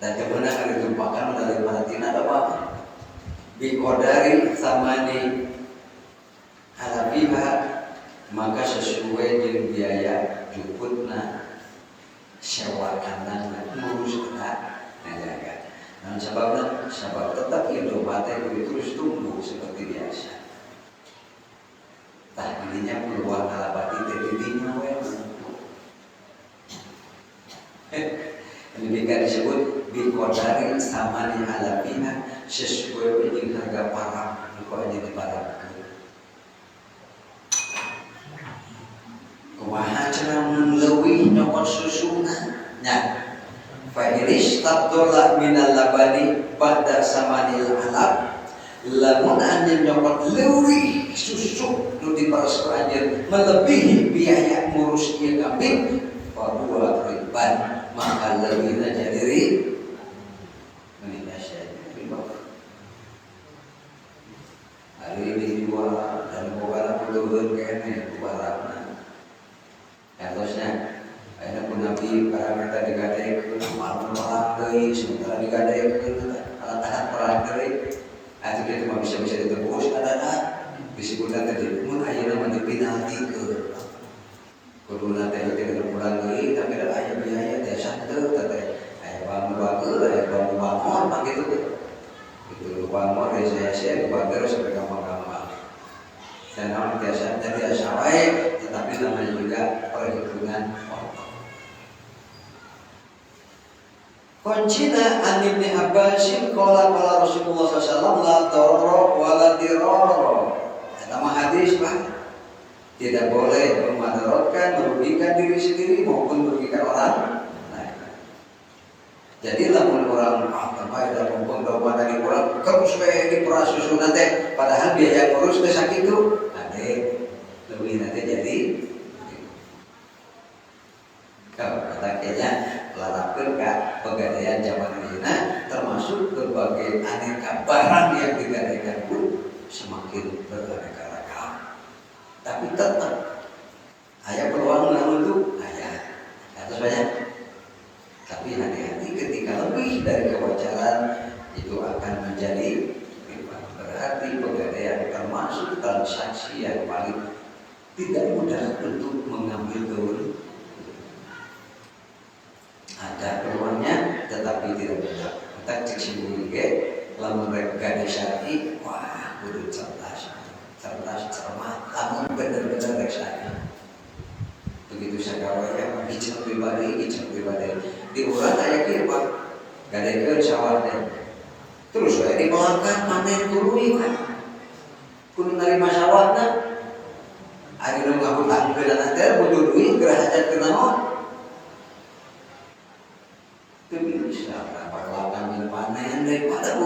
dan kebenaran ditumpahkan dari manatina ada apa biqadari samani halabiha maka sesuai dengan biaya juputna sewa kandang ngurus kena ngajaga. Namun sebab tetap hidup batai terus tumbuh seperti biasa. Tak dirinya peluang alabati terdidinya demikian disebut biqadari samani halabiha sesuai dengan harga parang kok jadi parang. Kumaha cenah mun leuwih nyokot susuna nya fa iris tabdullah minal labani ba'da samanil alab lamun anjeun nyokot leuwih susu nu diperes ku anjeun melebihi biaya ngurus ieu kambing fa huwa riban maka leuwihna jadi menikah riba hari ini dijual dan boga puluhan kene kubarana harusnya ada pun nabi para mereka digadai malam perang dari sementara digadai alat-alat perang dari itu kita cuma bisa ditebus ada disebutkan tadi mun ayeuna mah penalti ke kudu nanti kita pulang lagi tapi ada aya biaya desa teu teh aya bangun aya bangun begitu itu bangun saya terus sampai gampang-gampang dan orang biasa jadi asal baik tetapi namanya juga perhitungan waktu. Kuncina an Ibnu Abbasin qala Rasulullah sallallahu la darra wa la dirara. Nama hadis Pak tidak boleh memudaratkan merugikan diri sendiri maupun merugikan orang lain. Jadi lamun orang apa ada mumpung doa dari orang terus di peras susu nanti padahal biaya urus teh sakitu ade lebih nanti jadi kalau kata-katanya larapkeun ka pegadaian zaman ayeuna termasuk berbagai aneka barang yang digadaikan pun semakin beraneka ragam. Tapi tetap aya peluang untuk aya atas banyak. Tapi hati-hati ketika lebih dari kewajaran itu akan menjadi berarti pegadaian termasuk transaksi yang paling tidak mudah untuk mengambil keuntungan. Ada peluangnya tetapi tidak mudah. Kita cek sendiri ke lamun gadai syar'i wah kudu cerdas cermat lamun bener-bener rek syar'i. Begitu sagawaya bicara pribadi di urang aya kieu Pak gadekeun sawah teh terus we dibelangkan panen tuluy kan kudu narima sawahna ari nu ngabutangkeun teh butuh duit geura hajat ke naon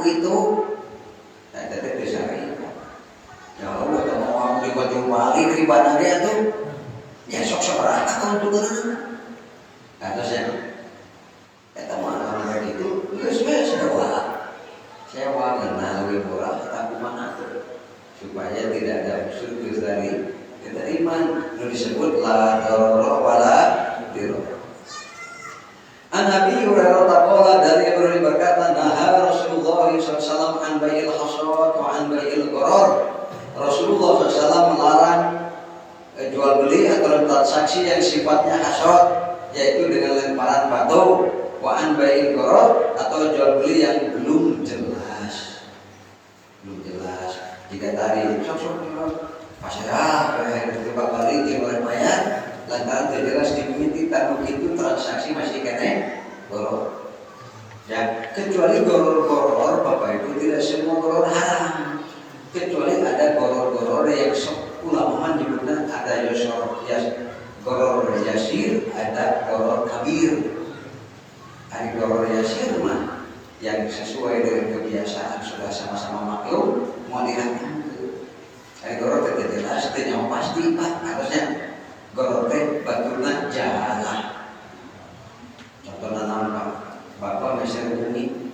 itu. Nah, tadi disari. Ya Allah, kalau mau di baju wali di bandara tuh, ya sok-sok rata kalau tuh kan. Kata saya, kata mana orang itu, guys sewa kenal lebih murah, tapi mana tuh, supaya tidak ada unsur dari iman. Itu disebut la darara wala dirara. An Abi Hurairah taqala dari Abu Hurairah berkata, naha Rasulullah SAW an bai'il hasad wa an bai'il gharar. Rasulullah SAW melarang jual beli atau transaksi yang sifatnya hasad, yaitu dengan lemparan batu, wa an bai'il gharar atau jual beli yang belum jelas. Jika tadi sok-sok pasrah terjebak balik yang oleh bayar lantaran terjelas dimiliki tanuk itu transaksi masih kena goror. Ya, kecuali goror-goror Bapak Ibu tidak semua goror haram. Kecuali ada goror-goror yang ulama menyebutnya ada goror yasir, ada goror kabir. Ada goror yasir mah yang sesuai dengan kebiasaan sudah sama-sama maklum mau lihat. Goror tidak jelas, tidak pasti Pak, harusnya goror batuna jalan. Contohnya nama Bapak Mesir Bumi,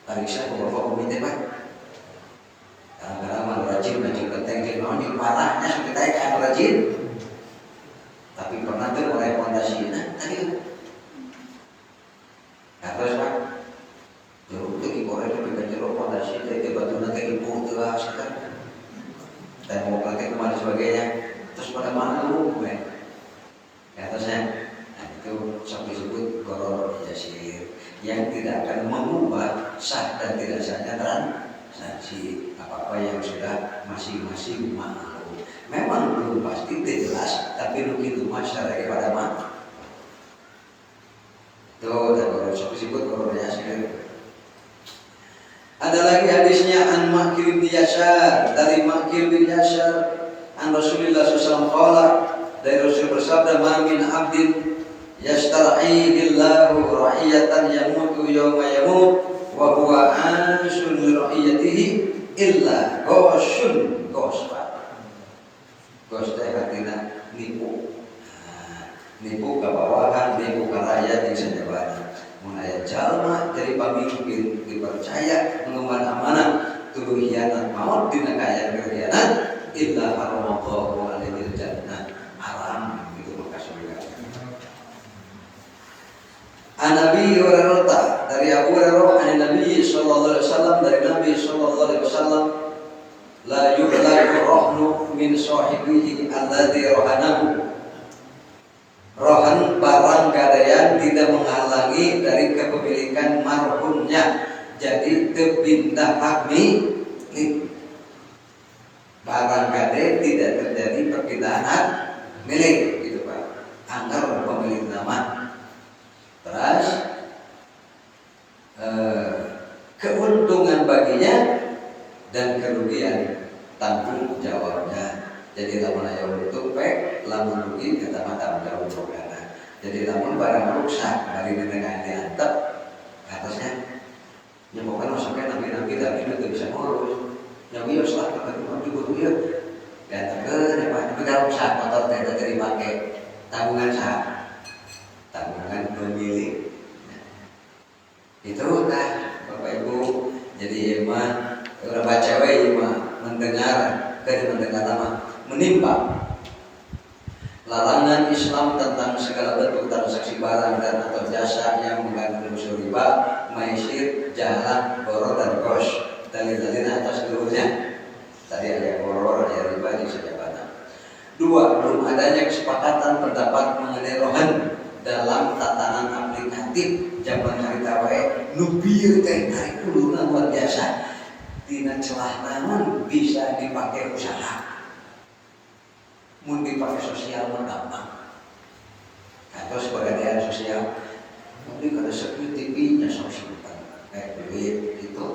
Tariksa Bapak Bumi Pak. Kadang-kadang rajin baju keteng mau di parahnya sampai tarik kan rajin. Tapi pernah tuh oleh fondasi tadi. Terus Pak, jeruk itu dikorek dengan jeruk fondasi itu batu nanti ibu tuh sekitar. Dan mau pakai kemana sebagainya. Terus pada mana lu? Atasnya, nah itu sampai disebut goror yasir yang tidak akan mengubah sah dan tidak sahnya transaksi apa-apa yang sudah masing-masing maklum. Memang belum pasti jelas, tapi begitu masyarakat pada maklum. Tuh, dan goror disebut goror yasir. Ada lagi hadisnya an Ma'qil bin Yasar, dari Ma'qil bin Yasar an Rasulullah SAW qala, dari Rasul bersabda, ma min abdin yastar'ihillahu ra'iyatan yamutu yawma yamut wa huwa ansun li ra'iyatihi illa ghoshun ghosfa. Ghos teh artinya nipu. Nipu ke bawahan, nipu ke rakyat yang sejabana. Menayat jalma dari pemimpin dipercaya mengemban amanah tuduh hianat maut dina kaya berkhianat illa haramallahu alaihi jannah haram itu maka surga. An Abi Hurairah dari Abu Hurairah an Nabi sallallahu alaihi wasallam dari Nabi sallallahu alaihi wasallam la yu'laku rahnu min sahibihi alladhi rahanahu. Rohan barang gadaian tidak menghalangi dari kepemilikan marhumnya. Jadi tebindah hakmi barang gadai tidak terjadi perpindahan hak milik gitu Pak. Antar pemilik nama. Terus keuntungan baginya dan kerugian tanggung jawabnya. Jadi lamun aya untuk pek, lamun rugi kata mata tanggung jawabna. Jadi lamun barang rusak dari dengan diantep atasnya nyemokan masuknya nabi-nabi tapi itu bisa ngurus. Nabi harus lah kepada ibu dia. Dan terus apa? Tapi kalau rusak motor tidak dipakai tanggungan sah, tanggungan pemilik. Itu dah Bapak Ibu. Jadi iman orang baca iman mendengar nama menimpa larangan Islam tentang segala bentuk transaksi barang dan atau jasa yang mengandung unsur riba, maisir, jahalah, boror dan kos. Dalil-dalil atas seluruhnya. Tadi ada boror, ada riba di sejabana. 2. Belum adanya kesepakatan pendapat mengenai rohan dalam tatanan aplikatif zaman hari tawae nubieu teh tarik ulunan luar biasa. Dina celah namun bisa dipakai usaha. Mun dipakai sosial mah gampang. Atau sebagai sosial, mungkin kada sepi TV-nya sok-sokan kayak duit itu.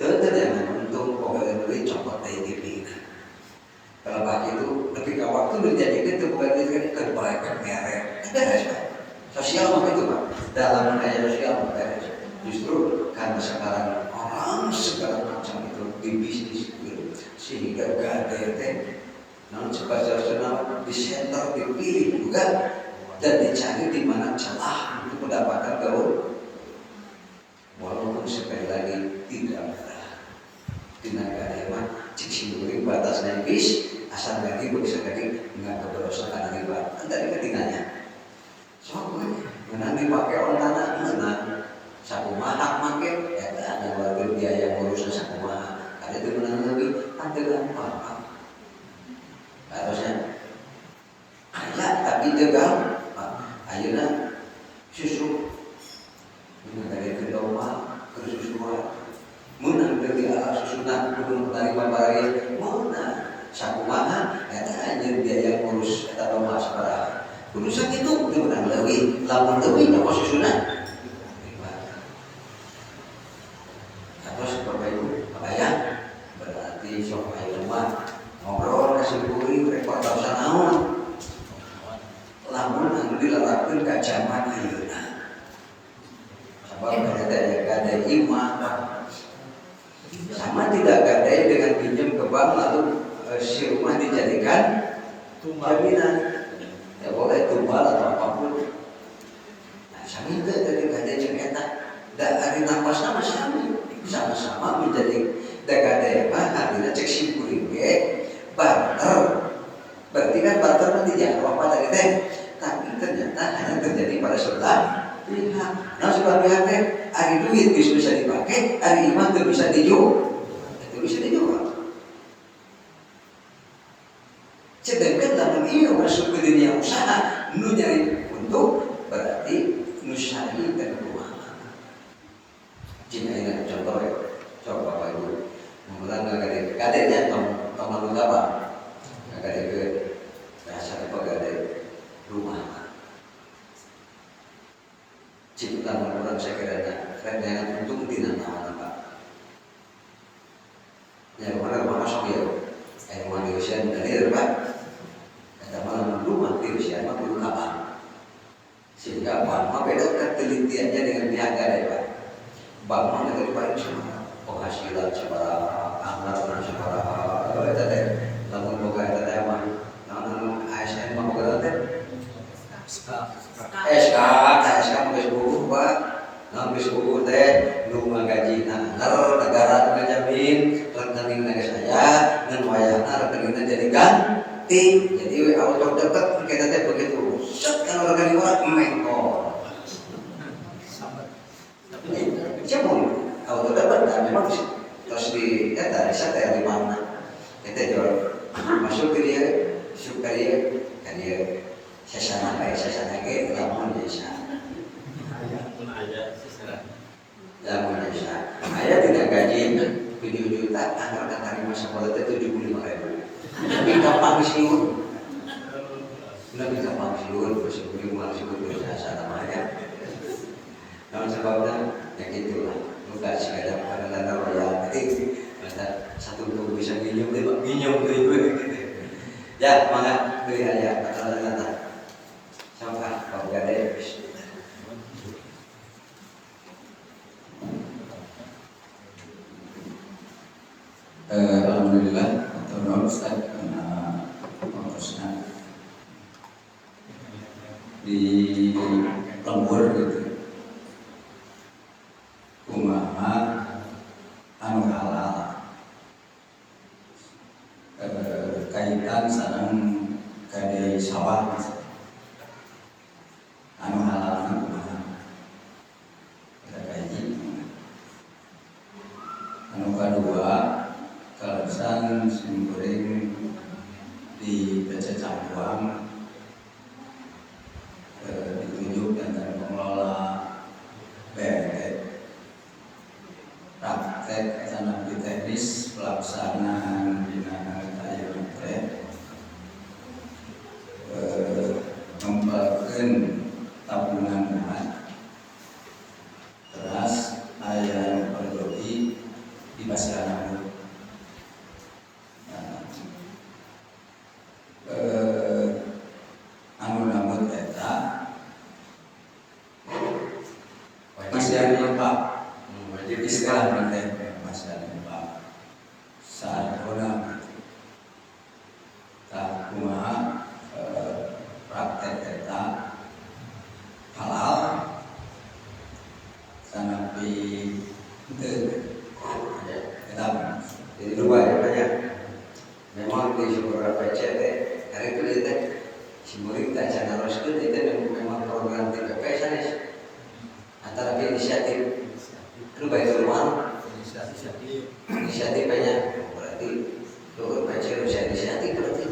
Tetap jangan untung pokoknya duit copot dari TV. Kalau pakai itu ketika waktu dijadikan itu bukan dijadikan kebaikan merek. Beres Pak. Sosial mah itu Pak. Dalam budaya sosial mah beres. Justru karena sekarang orang segala macam itu di bisnis gitu, sehingga gak ada teh namun sebaca-baca di center dipilih juga dan dicari di mana celah untuk mendapatkan gaul. Walaupun sekali lagi tidak mudah di negara yang cik simbolik batasnya bis asal lagi bisa jadi nggak keberosan karena riba dari ketinggalannya soalnya menang dipakai orang tanah menang saku mahak makin ya ada warga biaya ngurusan saku mahak ada itu menang lebih ada gampang harusnya ayah tapi gagal ayeuna susu menang dari kedoma ke susu menang dari alat susunan gunung penariman baraya menang saku mahal, eta anjir biaya ngurus eta rumah sabaraha. Urusan itu dia menang leuwih, lamun leuwih nya susunan. Terus Bapak Ibu, kebayang berarti sok ayeuna mah ngobrol kasih kuring repot urusan naon. Lamun anu dilarakeun ka zaman ayeuna. Sabab kada ada imah. Sama tidak gadai dengan pinjam ke bank lalu si rumah dijadikan jaminan ya boleh tumbal atau apapun. Nah sami itu dari gadai cerita dari nafas sama-sama menjadi gadai apa artinya cek simpuling barter. Berarti kan barter nanti jangan apa dari teh tapi ternyata hanya terjadi pada sebelah pihak. Nah sebelah pihak teh hari duit bisa dipakai, hari iman itu bisa dijual. Sedangkan dalam ini masuk ke dunia usaha, nu nyari untung berarti nu syari dan keuangan. Jika ini contoh ya, coba Bapak Ibu, mengulang gadenya tong apa? Gade ke dasar apa gade rumah. Cipta orang saya kira rendangan untung tidak apa. Ya kemana masuk ya, rumah di usia dari Pak. Malam rumah di usia mah perlu kapan sehingga Bama beda ketelitiannya dengan pihak gadai Pak. Bama itu paling semua penghasilan sabaraha, anggaran sabaraha, eta teh lamun boga eta teh mah naon ASN mah boga teh SK mah buku Pak. Namun geus buku teh nu ngagajina negara ngajamin rekening geus aya ngan wayahna rekeningna jadi ganti. Jadi auto dapat kita teh begitu. Set kalau rekening orang mengkor. Cemul auto dapat memang terus di eta desa teh di mana. Kita jual masuk ke dia suka dia kan dia sesana ge lamun desa. Lamun desa. Aya tidak gaji 7 juta anggaran tarima sekolah teh 75.000. Tapi gampang siun. Lebih gampang siun, bersebut malah siun biasa namanya. Namun sebabnya ya gitulah. Bukan sekadar pada dana royalti. Masa satu untuk bisa minjem ke ibu gitu. Ya, mangga beli aja kata-kata. Sampai Pak Gade. Alhamdulillah, atau Ustaz karena fokusnya di lembur gitu, kumaha anu halal, kaitan sareng kade sawah, anu halal anu kumaha, kaji, anu kedua. Kalasan simkuring di Bececang Uang ditunjuk dengan pengelola BRT praktek napi teknis pelaksanaan binaan IMT membagikan tabungan dana teras ayah perlodi di Basiranau. Anu nambut eta masih ada lengkap Memang di beberapa CT hari itu dia si murid tak jangan harus itu memang program TPP sanes antara inisiatif itu baik rumah inisiatifnya berarti itu baca usia inisiatif berarti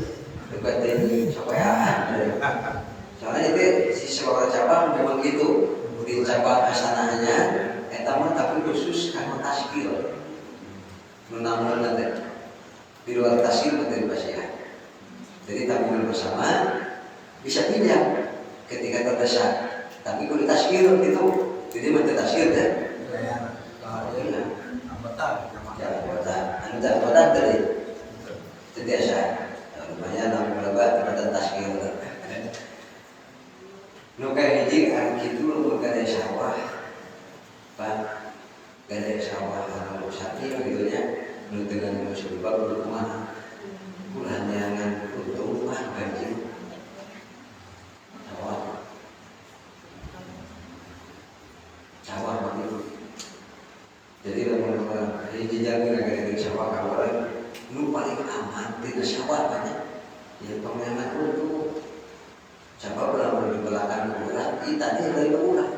bukan supaya soalnya itu si sekolah cabang memang gitu di cabang asananya etama tapi khusus karena taskil menamun nanti di luar taskil materi pasien. Jadi tabungan bersama bisa pinjam ketika terdesak. Tapi kalau taskil itu jadi materi taskil kan? Iya. Anggota tadi. Setiasa. Lumayan namun lebat pada taskil. Nuka hiji kan gitu lu gak ada sawah. Pak, gak ada sawah kalau sapi gitu nya. Nu dengan musuh baru rumah bulan jangan untung rumah gaji sawah begitu. Jadi orang ini jaga negara sawah kawalan nu paling aman di sawah banyak ya pengenalan untuk sawah berapa di belakang kurang kita ini dari kurang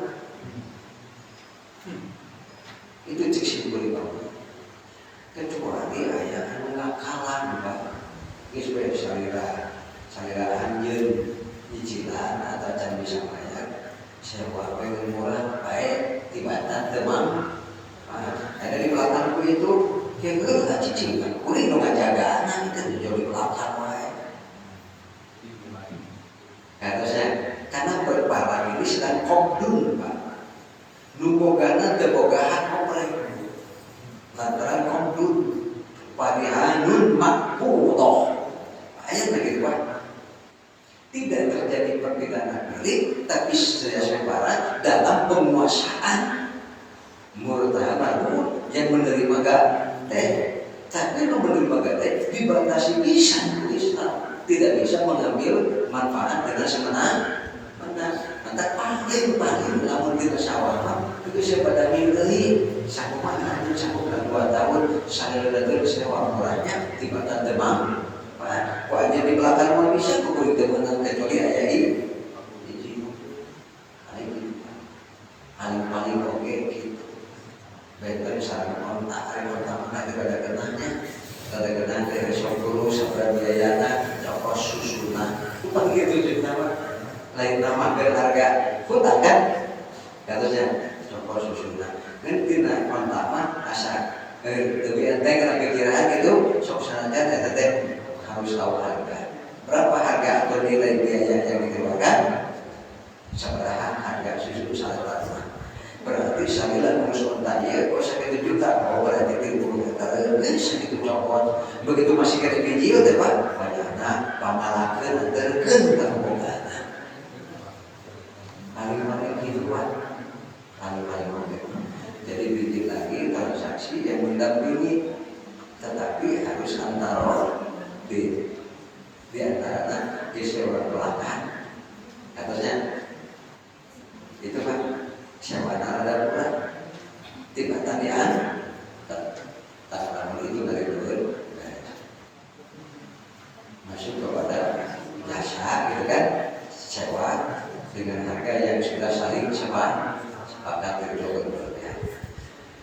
itu cek simbol banget. Kecuali ayah ngakalan pak, ini supaya salira anjir, cicilan atau can bisa bayar, sewa pengen murah baik tibatan teman, ada di belakangku itu, ya enggak cicilan, kuring dong jaga anak itu jauh di belakang baik. Katanya karena berbarang ini sedang kopdun pak, nubogana tebogahan komplek. Lantaran komdun padihanun makputoh ayat begitu Pak. Tidak terjadi perbedaan milik tapi secara dalam penguasaan murtahanun yang menerima gade tapi yang menerima gade dibatasi bisa Islam tidak bisa mengambil manfaat dengan semena-mena. Maka paling namun kita sawah itu saya pada milih sanggup mana itu sanggup 2 tahun saya datang sewa orangnya tiba-tiba demam wajah di belakang mau bisa kukulik teman kecuali ayah ini paling oke gitu better sarang kontak hari pertama nanti kadang-kadang dari sokulu sampai biayana cokos susuna itu begitu juga lain nama berharga hutang kan katanya cokor susuna nanti nak kontak asal lebih enteng karena pikiran itu sok saja tetap harus tahu harga berapa harga atau nilai biaya yang dikeluarkan seberapa harga susu salah berarti sambilan ngurus kontanya kok 1 juta oh berarti 30 juta segitu cokot begitu masih kena video deh pak banyaknya pamalakan terken kemudian paling kehidupan paling jadi bikin lagi transaksi yang mendampingi tetapi harus antara di antara sewa belakang atasnya itu kan sewa ada pula tiba tanian tanaman itu dari dulu masuk kepada jasa gitu kan sewa dengan harga yang sudah saling sepakat itu berbeda.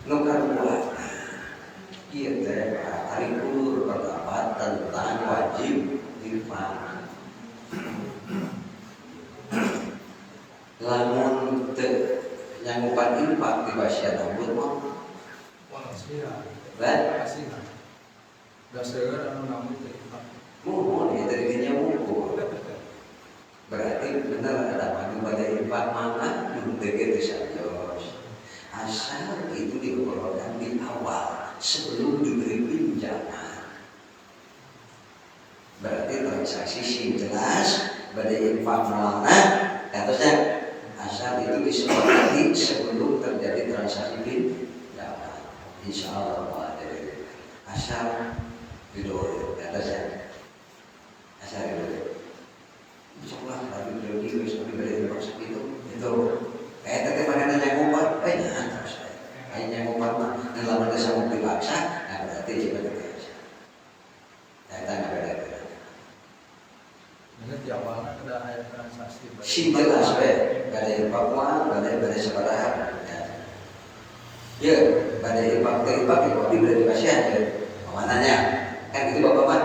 Nomor 2, kita tarik ulur pendapat tentang wajib infak. Lamun nyanggupan infak di Basia Tambur mau? Mohon ya dari dia mukul. Berarti benar ada padu pada infak mana begitu saja. Asal itu dikeluarkan di awal sebelum diberi pinjaman. Berarti transaksi sih jelas pada infak mana katanya asal itu disepakati sebelum terjadi transaksi pinjaman. Insya Allah asal didorong katanya asal didorong. Insyaallah lagi beliau bisa diberi maksud itu kayak tadi mana nanya ngumpat hanya ngumpat mah dan lama disambung dipaksa nah berarti coba terbiasa saya tanya di awalnya ada ayat transaksi. Si jelas we, badai Papua, badai sabaraha. Ya, badai ipak di berarti pasien ya. Mananya? Kan gitu Bapak mah.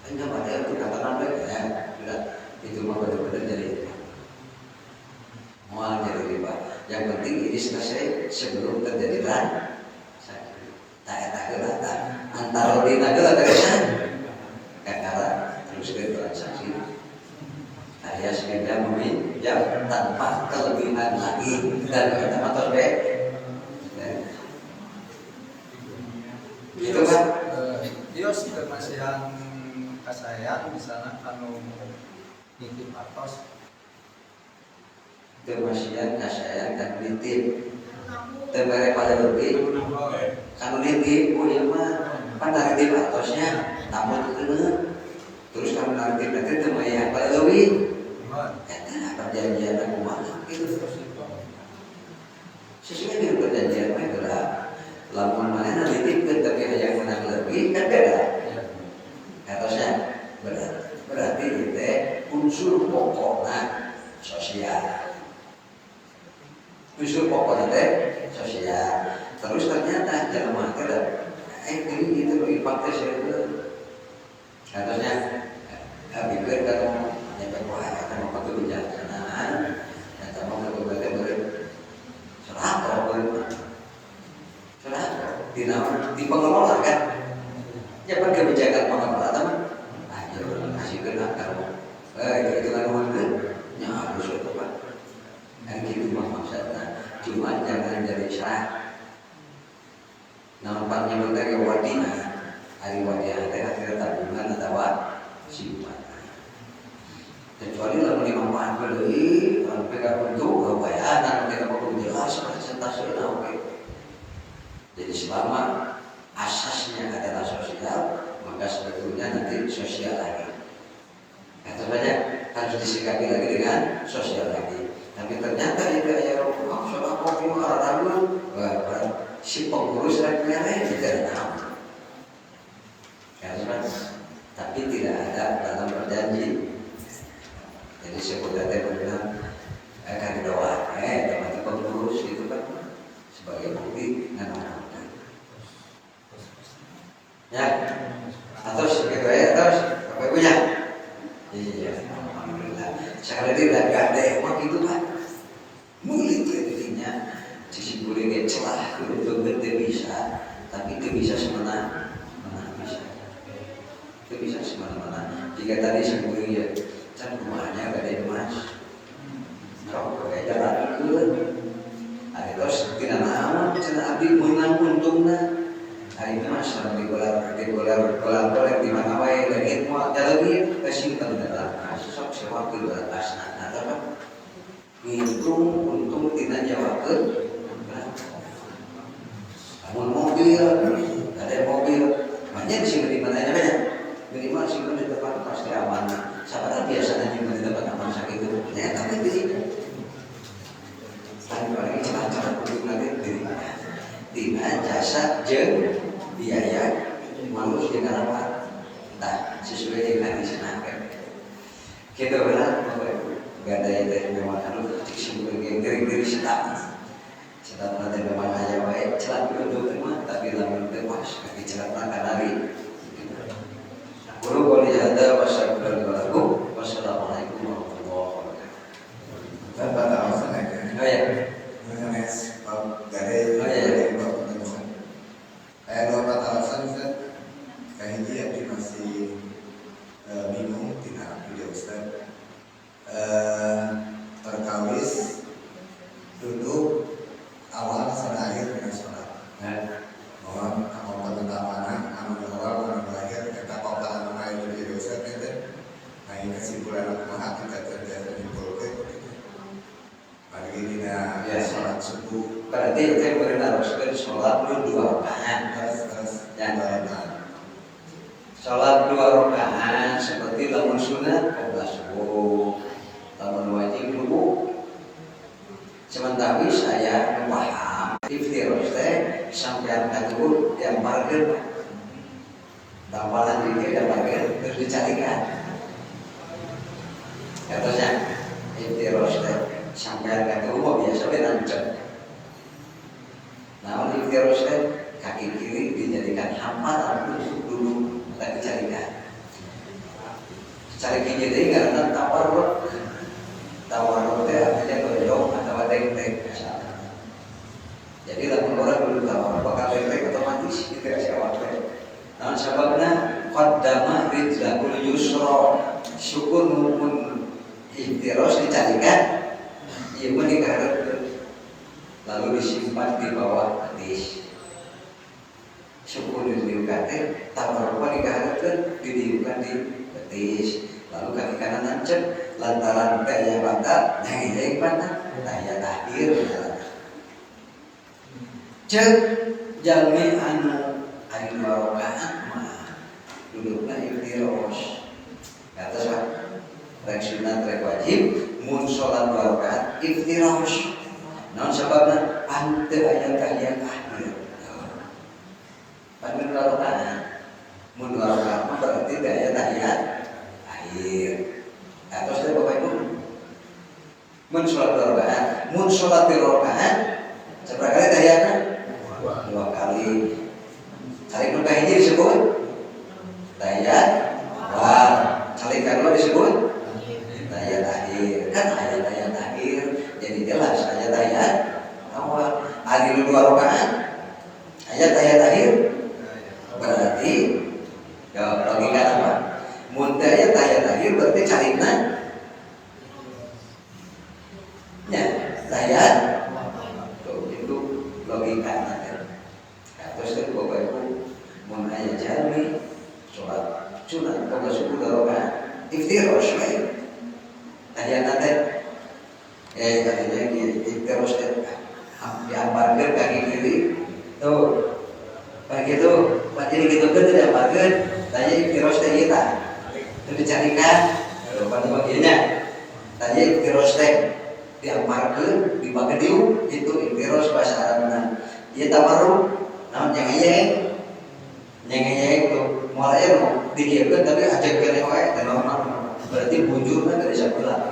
Hanya badai itu katakan mereka ya. Itu mah benar-benar jadi mual jadi riba. Yang penting ini selesai sebelum terjadi transaksi. Tak antara di negara terusan. Kakara terus ke transaksi. Saya sepeda meminjam tanpa kelebihan lagi dan kata motor baik. Gitu kan? Dios kemasihan kasayan misalnya kanu nitip atos Kemasian kasayan dan nitip temere pada lebih kanu nitip ya mah pada nitip atosnya namun terus kamu nitip nanti temaya pada lebih karena perjanjian aku makan gitu sesuai dengan perjanjian mah adalah lamun mana nitip tapi hanya menang lebih kan beda atosnya berarti itu unsur pokoknya sosial. Unsur pokoknya sosial. Terus ternyata jangan makan ini itu impaknya siapa? Katanya pikir kalau nyampe wah akan apa kebijaksanaan, atau mau kebijaksanaan serah di pengelola kan? Jangan kebijakan pengelola teman. Ayo kasih kena kalau itu kan orang harus itu pak. Yang itu maksudnya cuma jangan jadi syarat. Nampaknya mereka wadina, hari wadina terakhir tabungan atau simpan. Kecuali lalu dimanfaat beli, kalau mereka untuk kebayaan, mereka perlu jelas presentasi oke. Jadi selama asasnya adalah sosial, maka sebetulnya nanti sosial lagi. Kata saja harus disikapi lagi dengan sosial lagi. Tapi ternyata itu ya maksud apa itu orang si pengurus rakyatnya tidak tahu. Tapi tidak ada dalam perjanji. Jadi sebenarnya benar akan doa, dapat pengurus itu kan sebagai bukti dan ya, atau gitu ya, terus apa punya? Iya, alhamdulillah. Sekarang tidak ada emang itu pak, mulit intinya. Sisi boleh celah untuk tidak bisa, tapi itu bisa semena bisa. Itu bisa semena-mena. Jika tadi sebelumnya, kan rumahnya gak ada emas, kalau pakai jalan itu, ada terus tidak nama, tidak abdi menang untungnya. Hari ini mas, di bola di mana wae lagi mau jalan kasih tanda sok sewa ke atas atau apa? Untung tidak jawab ke. Namun mobil, ada mobil, banyak sih di mana aja banyak. Minimal sih di depan pasti aman. Sahabat biasanya juga di tempat aman sakit itu, ya tapi di sini. Tapi orang ini cepat untuk nanti tidak jasa jeng biaya manusia dengan apa? Nah sesuai dengan disenangkan. Kita benar, gak ada yang dari memang harus disimpulkan diri sedap. Sedap nanti memang hanya baik celat untuk terima, tapi lamun tewas kaki celat makan hari. Guru boleh ada wassalamualaikum warahmatullahi wabarakatuh. Bapak tahu sana kan? Oh ya. Mengenai gadai kayak dua alasan Ustaz. Kayak ini ya masih bingung tidak video Ustaz. Terkawis duduk awal sampai akhir dengan sholat. Mohon amal tentang mana amal awal amal akhir kita kopalan nama itu video Ustaz itu. Nah ini kesimpulan aku mah kita terjadi dipulkan. Pagi ini sholat subuh. Berarti kita haruskan sholat dua rakaat. Sholat dua rakaat seperti lamun sunat qabla subuh, lamun wajib dulu. Sementara saya paham iftiroz sampai takut yang parkir, dampalan dikit dan parkir terus dicarikan. Katanya iftirosh teh sampai kata umum biasa benancep. Namun iftirosh teh kaki kiri dijadikan hamparan untuk duduk dan dicarikan. Cari kiri jadi karena tawarruk. Tawarruk teh artinya goyong atau deng-deng. Jadi lamun orang dulu tawarruk bakal deng-deng otomatis dikasih awak teh. Namun sebabnya qaddama rijlahul yusra, syukur mumpun iftirosh dicarikan ia pun dikarepkeun lalu disimpan di bawah betis. Syukur didiukan teh tawarruk dikarepkeun didiukan di betis. Lalu kaki kanan nancep lantaran daya bakat nyai panah daya tahir cek jalmi anu anu warokaan mah dudukna iftirosh kata sah rek sunat rek wajib mun sholat warokaan iftirosh naon sababna ante aya tahiyat akhir pan warokaan mun warokaan mah berarti daya tahiyat akhir atau sudah Bapak Ibu mun sholat warokaan mun sholat warokaan seberapa kali tahiyatna 2 kali. Kali kedua ini disebut tahiyat awal, kali kedua disebut tahiyat akhir. Kan ayat tahiyat akhir, jadi jelas ayat tahiyat awal. Ada 2 rakaat, ayat tahiyat akhir berarti logika apa? Muntah ayat tahiyat akhir berarti carina ya tahiyat itu logika. Terus itu Bapak Ibu mun aya jalmi sholat sunat boga 10 rakaat iftirosh wae tahiyat teh katanya iftirosh teh diamparkeun kaki kiri tuh begitu jadi gitu kan diamparkeun tanya iftirosh teh ieu tah teu dicarikan pada bagiannya tanya iftirosh teh diamparkeun dibage diu itu iftirosh bahasa Arabna ieu tawarruk. Namun nyengeyeng tuh mulai mau dikieukeun tapi ajak kene wae teh normal berarti bujurna dari sabelah.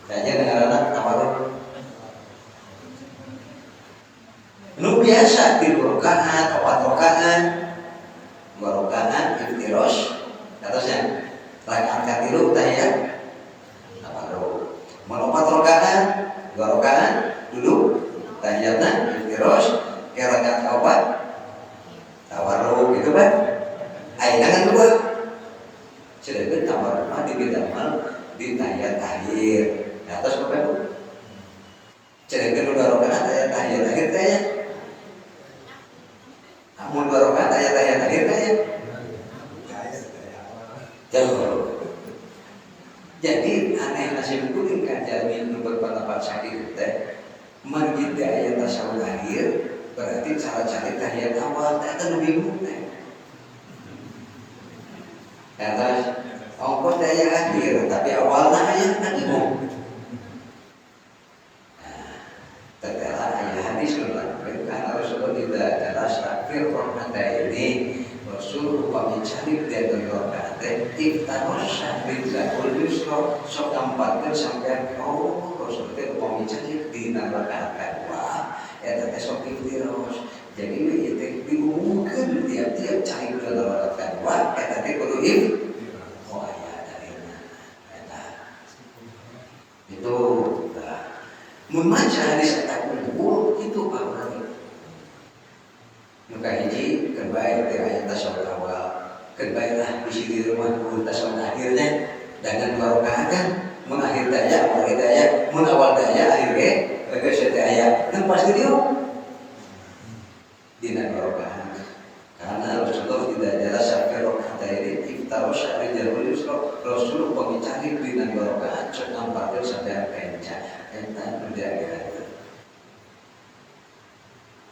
Kayaknya ngaranna tawarruk. Nu biasa 3 rakaat, 4 rakaat, 2 rakaat iftirosh, atasnya rakaat katilu tahiyat tawarruk. Mun 4 rakaat, 2 rakaat duduk tahiyatna iftirosh. Rakaat kaopat tawarruk gitu kan ayeuna kan 2 sedangkan tawarruk mah dibidamal di tahiyat akhir atas Bapak Ibu sedangkan 2 rakaat tahiyat akhir teh amun 2 rakaat tahiyat akhir teh jauh. Jadi aneh nasib kuring ka jalmi nu berpendapat sakit teh margi aya tasawuf akhir berarti cara cari tahiyat awal tak akan bingung teh. Kata ongkos daya akhir tapi awalnya ayat tak bingung. Terkala ayat hadis karena Rasulullah tidak jelas takfir rohmata ini Rasul upami cari dia rakaat iftarosha rizakul yusro sok ampatkeun sampean Rasul teh upami cari dina rakaat kedua eta teh sok iftirosh. Jadi ieu teh diumumkeun tiap-tiap cai ke rakaat kedua eta teh kudu oh aya dalilna eta. Itu mun maca hadis eta kumpul itu Pak Urang. Nu kahiji keur bae teh aya tasawuf awal, keur bae lah bisi di rumah kudu tasawuf akhirnya dengan 2 rakaat kan mun akhir daya awal daya mun awal daya akhir ge geus teh aya kan pasti dia dina rakaat karena Rasulullah tidak jelas sampai rakaat ini iftarosh rijal Rasul pemicari dina rakaat sok nampakkeun sampai kenca eta nu diajarkeun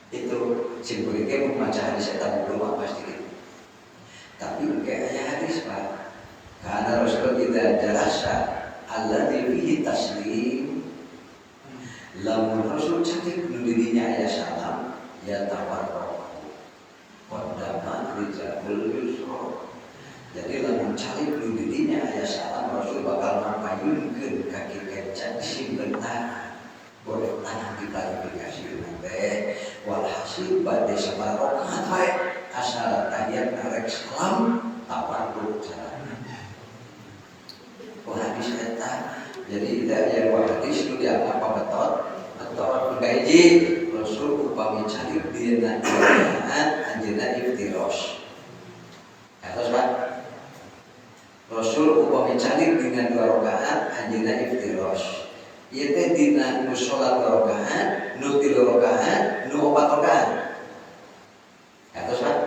itu simbolike membaca hadis eta belum pasti tapi kayak aya hadis Pak karena Rasulullah tidak jelas alladzi fihi taslim lamun Rasul cantik nu dirinya aya salam ya tawarruk qaddama rijal yusra Jadi lamun calik di didinya aya salam Rasul bakal ngampayunkeun kaki kencan simbeunna. Boleh tanah diklarifikasi nanti. Walhasil bade sabarokat wae asal tahiyat narek salam tawaduk carana. Hadis eta jadi tidak ada dua hadis itu dianggap betot atau gaji Rasul upami calik dina ibadat anjeunna iftiros. Terus Pak Rasul upami calik dengan 2 rakaat anjeunna iftiros. Ieu teh dina nu salat 2 rakaat, nu 3 rakaat, nu 4 rakaat. Terus Pak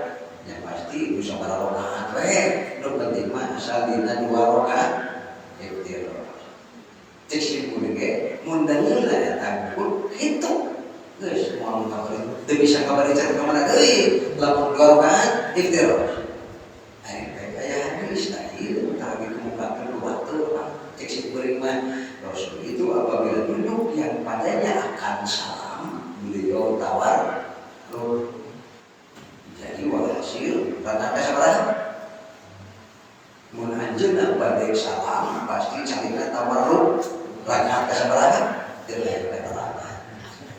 yang pasti nu sabaraha rakaat we, nu penting mah asal dina 2 rakaat iftiros. Cek simpulkeun ge mun dangeula eta hitung geus moal kabari teu bisa kabari cara ka mana deui lamun 2 rakaat iftiros. Cek simpulkeun mah Rasul itu apabila duduk yang padanya akan salam beliau tawar roh. Jadi walhasil rakaat sabaraha? Mun anjeunna bade salam pasti carina tawarruk rakaat sabaraha? Teu aya rakaat.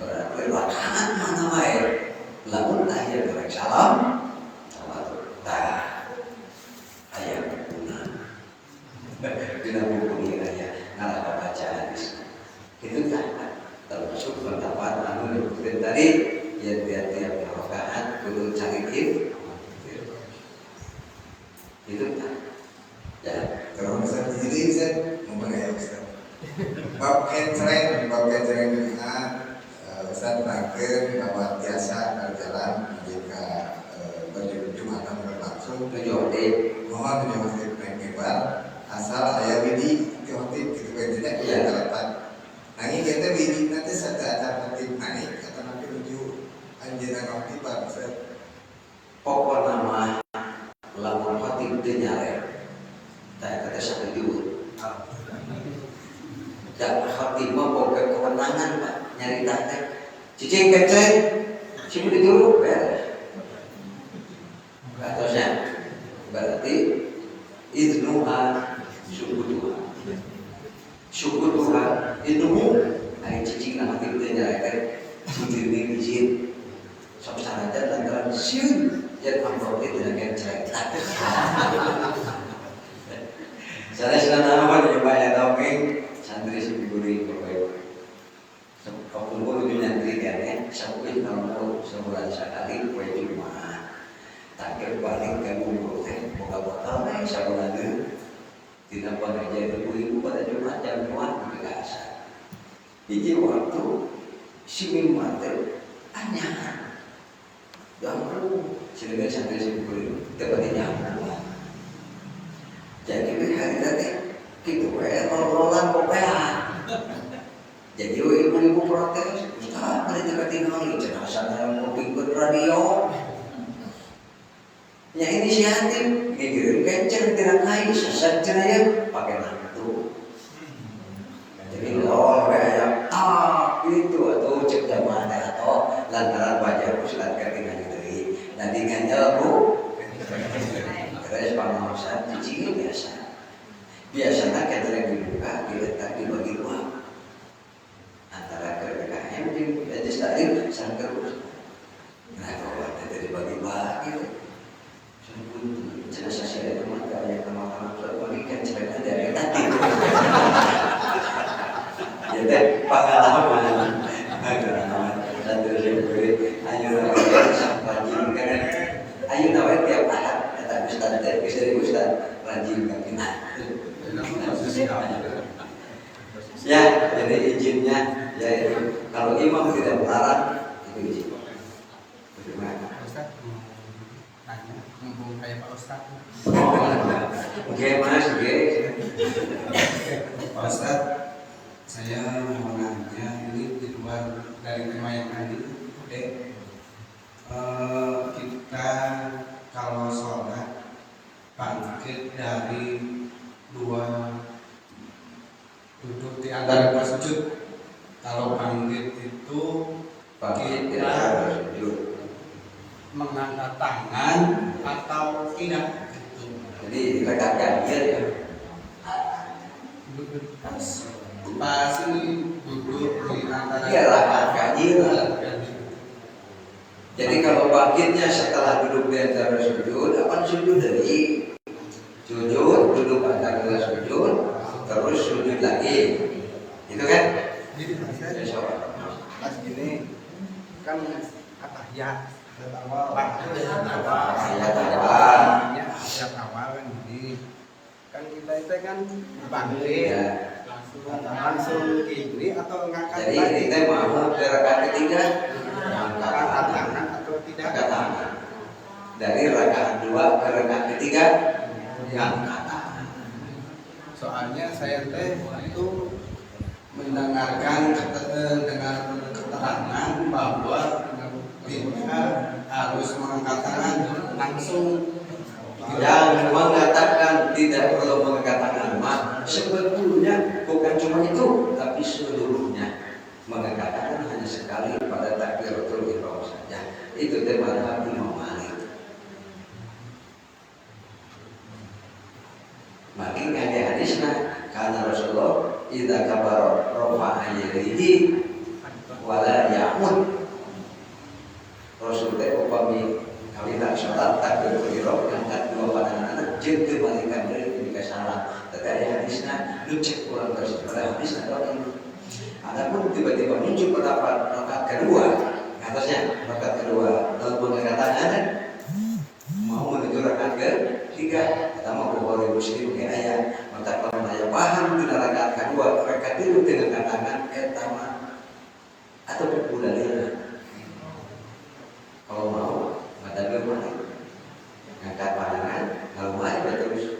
Berarti rakaat mana wae lamun aya rek salam tawarruk. Tah aya guna. Dina buku ieu aya ngalah baca hadis. Itu kan termasuk pendapat anu disebutkeun tadi ya tiap-tiap rakaat kudu cari itu kan. Ya, Terus jadi Ustaz, ngomong ya Ustaz. Bab kencreng juga Ustaz terangkan bahwa biasa berjalan jika berjumatan berlangsung mohon tujuh naik mimbar asal aya widi khotib gitu kan tidak kelepan. Nanging kita widi nanti sada ada khotib naik atau nanti menuju anjeunna khotib Ustaz. Pokokna mah lamun khotib teu nyarek tah kata sakitu. Dan khotib mah boga kewenangan Pak nyarita teh. Cicing kecek sing dituru beres. Katosnya berarti idnuha syukur Tuhan idnuhu ari cicing na khotib teh nyarek teh cicing izin sok sanajan lantaran sieun yen amplop teh teu ngecek. Sanesna nama dibayar dongeng santri siburi bae. Kumpul di nyantri kan sakuit kalau sebulan sekali poe Jumat. Takir balik ke kumpul teh boga bakal naik sabulan deui. Dina pengajian ibu pada Jumat jam 2 biasa. Hiji waktu si mimbar teh anyahan. Ganggu sileungeun santri siburi teu pati nyambung. Jadi hari tadi gitu lolan kopean. Jadi ibu-ibu protes, Ustaz, mereka ketinggalan jenazah yang kupingkeun radio. Ya inisiatif, ngigireun kenceng tina kai sasad cenah pakai mantu. Jadi lor aya gitu atuh cek jamaah atau lantaran wajar Ustaz ketinggalan deui. Nanti ganjel Bu. Terus pangausan cicing biasanya kita yang dibuka diletak dibagi 2 antara KPKM di legislatif sang terus. Nah kalau ada dibagi 2 gitu sebut jenazah saya itu mata yang kemakaman bagikan cerita dari tadi ya teh pengalaman dan terus diberi ayo rajin kan ayo nawar tiap ahad kata Ustaz teh istri Ustaz rajin kan ya jadi izinnya yaitu kalau imam tidak melarang itu izin. Bagaimana? Ustaz tanya mumpung kayak Pak Ustaz. Oke Mas, oke. Pak Ustaz, saya mau nanya ini di luar dari tema yang tadi. Kita kalau sholat bangkit dari 2 duduk di antara 2 sujud. Kalau bangkit itu kita mengangkat tangan atau tidak gitu. Jadi rekan dia ya. Pas ini duduk di antara Iya rakaat ganjil. Jadi kalau bangkitnya setelah duduk di antara sujud, apa sujud dari sujud, duduk antara sujud, terus sujud lagi, itu kan? jadi Ya, soal. pas gini kan atahiyat awal Tahiyat awal. atahiyat awal kan gini kan kita itu kan bangkit Ya. langsung gini atau ngangkat Jadi lagi kita mau ke rakaat ketiga, angkat angkat tangan atau tidak angkat tangan. Dari rakaat 2 ke rakaat ketiga, angkat tangan. soalnya saya teh itu mendengarkan dengan keterangan bahwa kita harus mengangkat tangan langsung Yang mengatakan tidak perlu mengangkat tangan, sebetulnya bukan cuma itu, tapi seluruhnya mengangkat tangan hanya sekali pada takbiratul ihram saja. Itu mazhab Imam Malik. Makin ada hadisnya karena Rasulullah idza kabara rafa'a yadihi wala ya'mud. Rasul teh upami kawina salat takbiratul ihram angkat dua pandangan jeung teu balikan deui ketika salat. Tadi ada hadisnya lucek kurang terus pada hadisnya doang. Adapun tiba-tiba muncul pada rakaat kedua, atasnya rakaat kedua lalu mengangkat tangan mau menuju rakaat ketiga, kita mau Bukhari Muslim ke ayat maka kalau saya paham di rakaat kedua rakaat itu dengan tangan etama atau bulan kalau mau mata bermana ngangkat pandangan kalau mau aja terus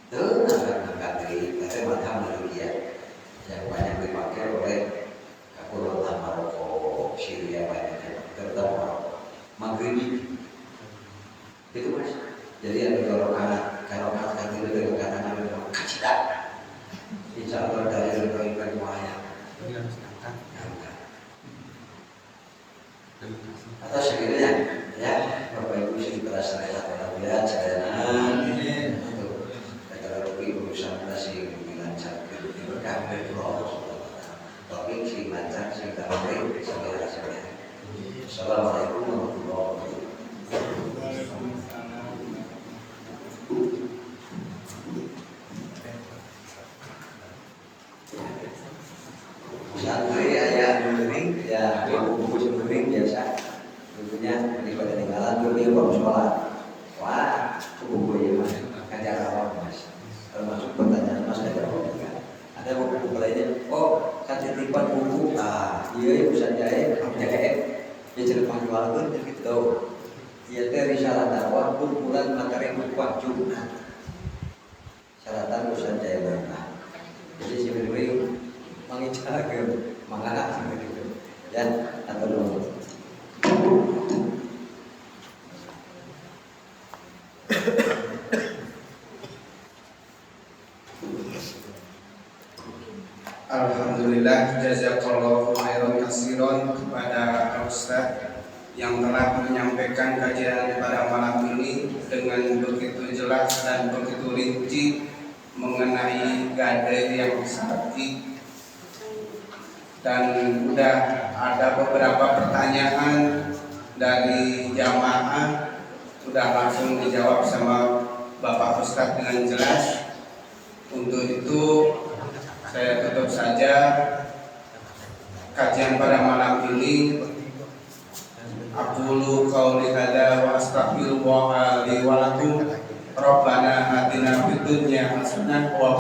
tuh ngangkat diri tapi mata Malikiyah yang banyak dipakai oleh Kepulauan Maroko, Syria banyak terutama Maroko Maghrib itu mas. Jadi ada karokat kaki dengan katakan memang kacida. Insya Allah dari berbagai wayang. Atau sekiranya ya Bapak Ibu sih terasa atau lihat sedana untuk negara lebih berusaha masih lancar berkah berdoa tapi sih lancar sih tak baik sampai hasilnya. Assalamualaikum warahmatullahi wabarakatuh. Santri ayah membering ya buku membering biasa bukunya daripada tinggalan dulu baru sholat. Wah buku ya mas ngajar awal mas termasuk pertanyaan mas ada ada buku lainnya. Oh kan titipan buku iya ya bisa jahit ya cerita jualan gitu. Iya teh risalah dakwah kumpulan materi khutbah Jumat. Syaratan usaha jaya berkah. Jadi sebenarnya mengicara ke menganak seperti itu. Ya atau dulu. Alhamdulillah jazakallahu khairan katsiran kepada Ustaz yang telah menyampaikan kajian pada malam ini dengan begitu jelas dan begitu rinci mengenai gadai yang sakti, dan sudah ada beberapa pertanyaan dari jamaah sudah langsung dijawab sama Bapak Ustadz dengan jelas. Untuk itu saya tutup saja kajian pada malam ini. Aqulu qauli hadza wa astaghfirullah li wa lakum. Rabbana atina fid dunya hasanah wa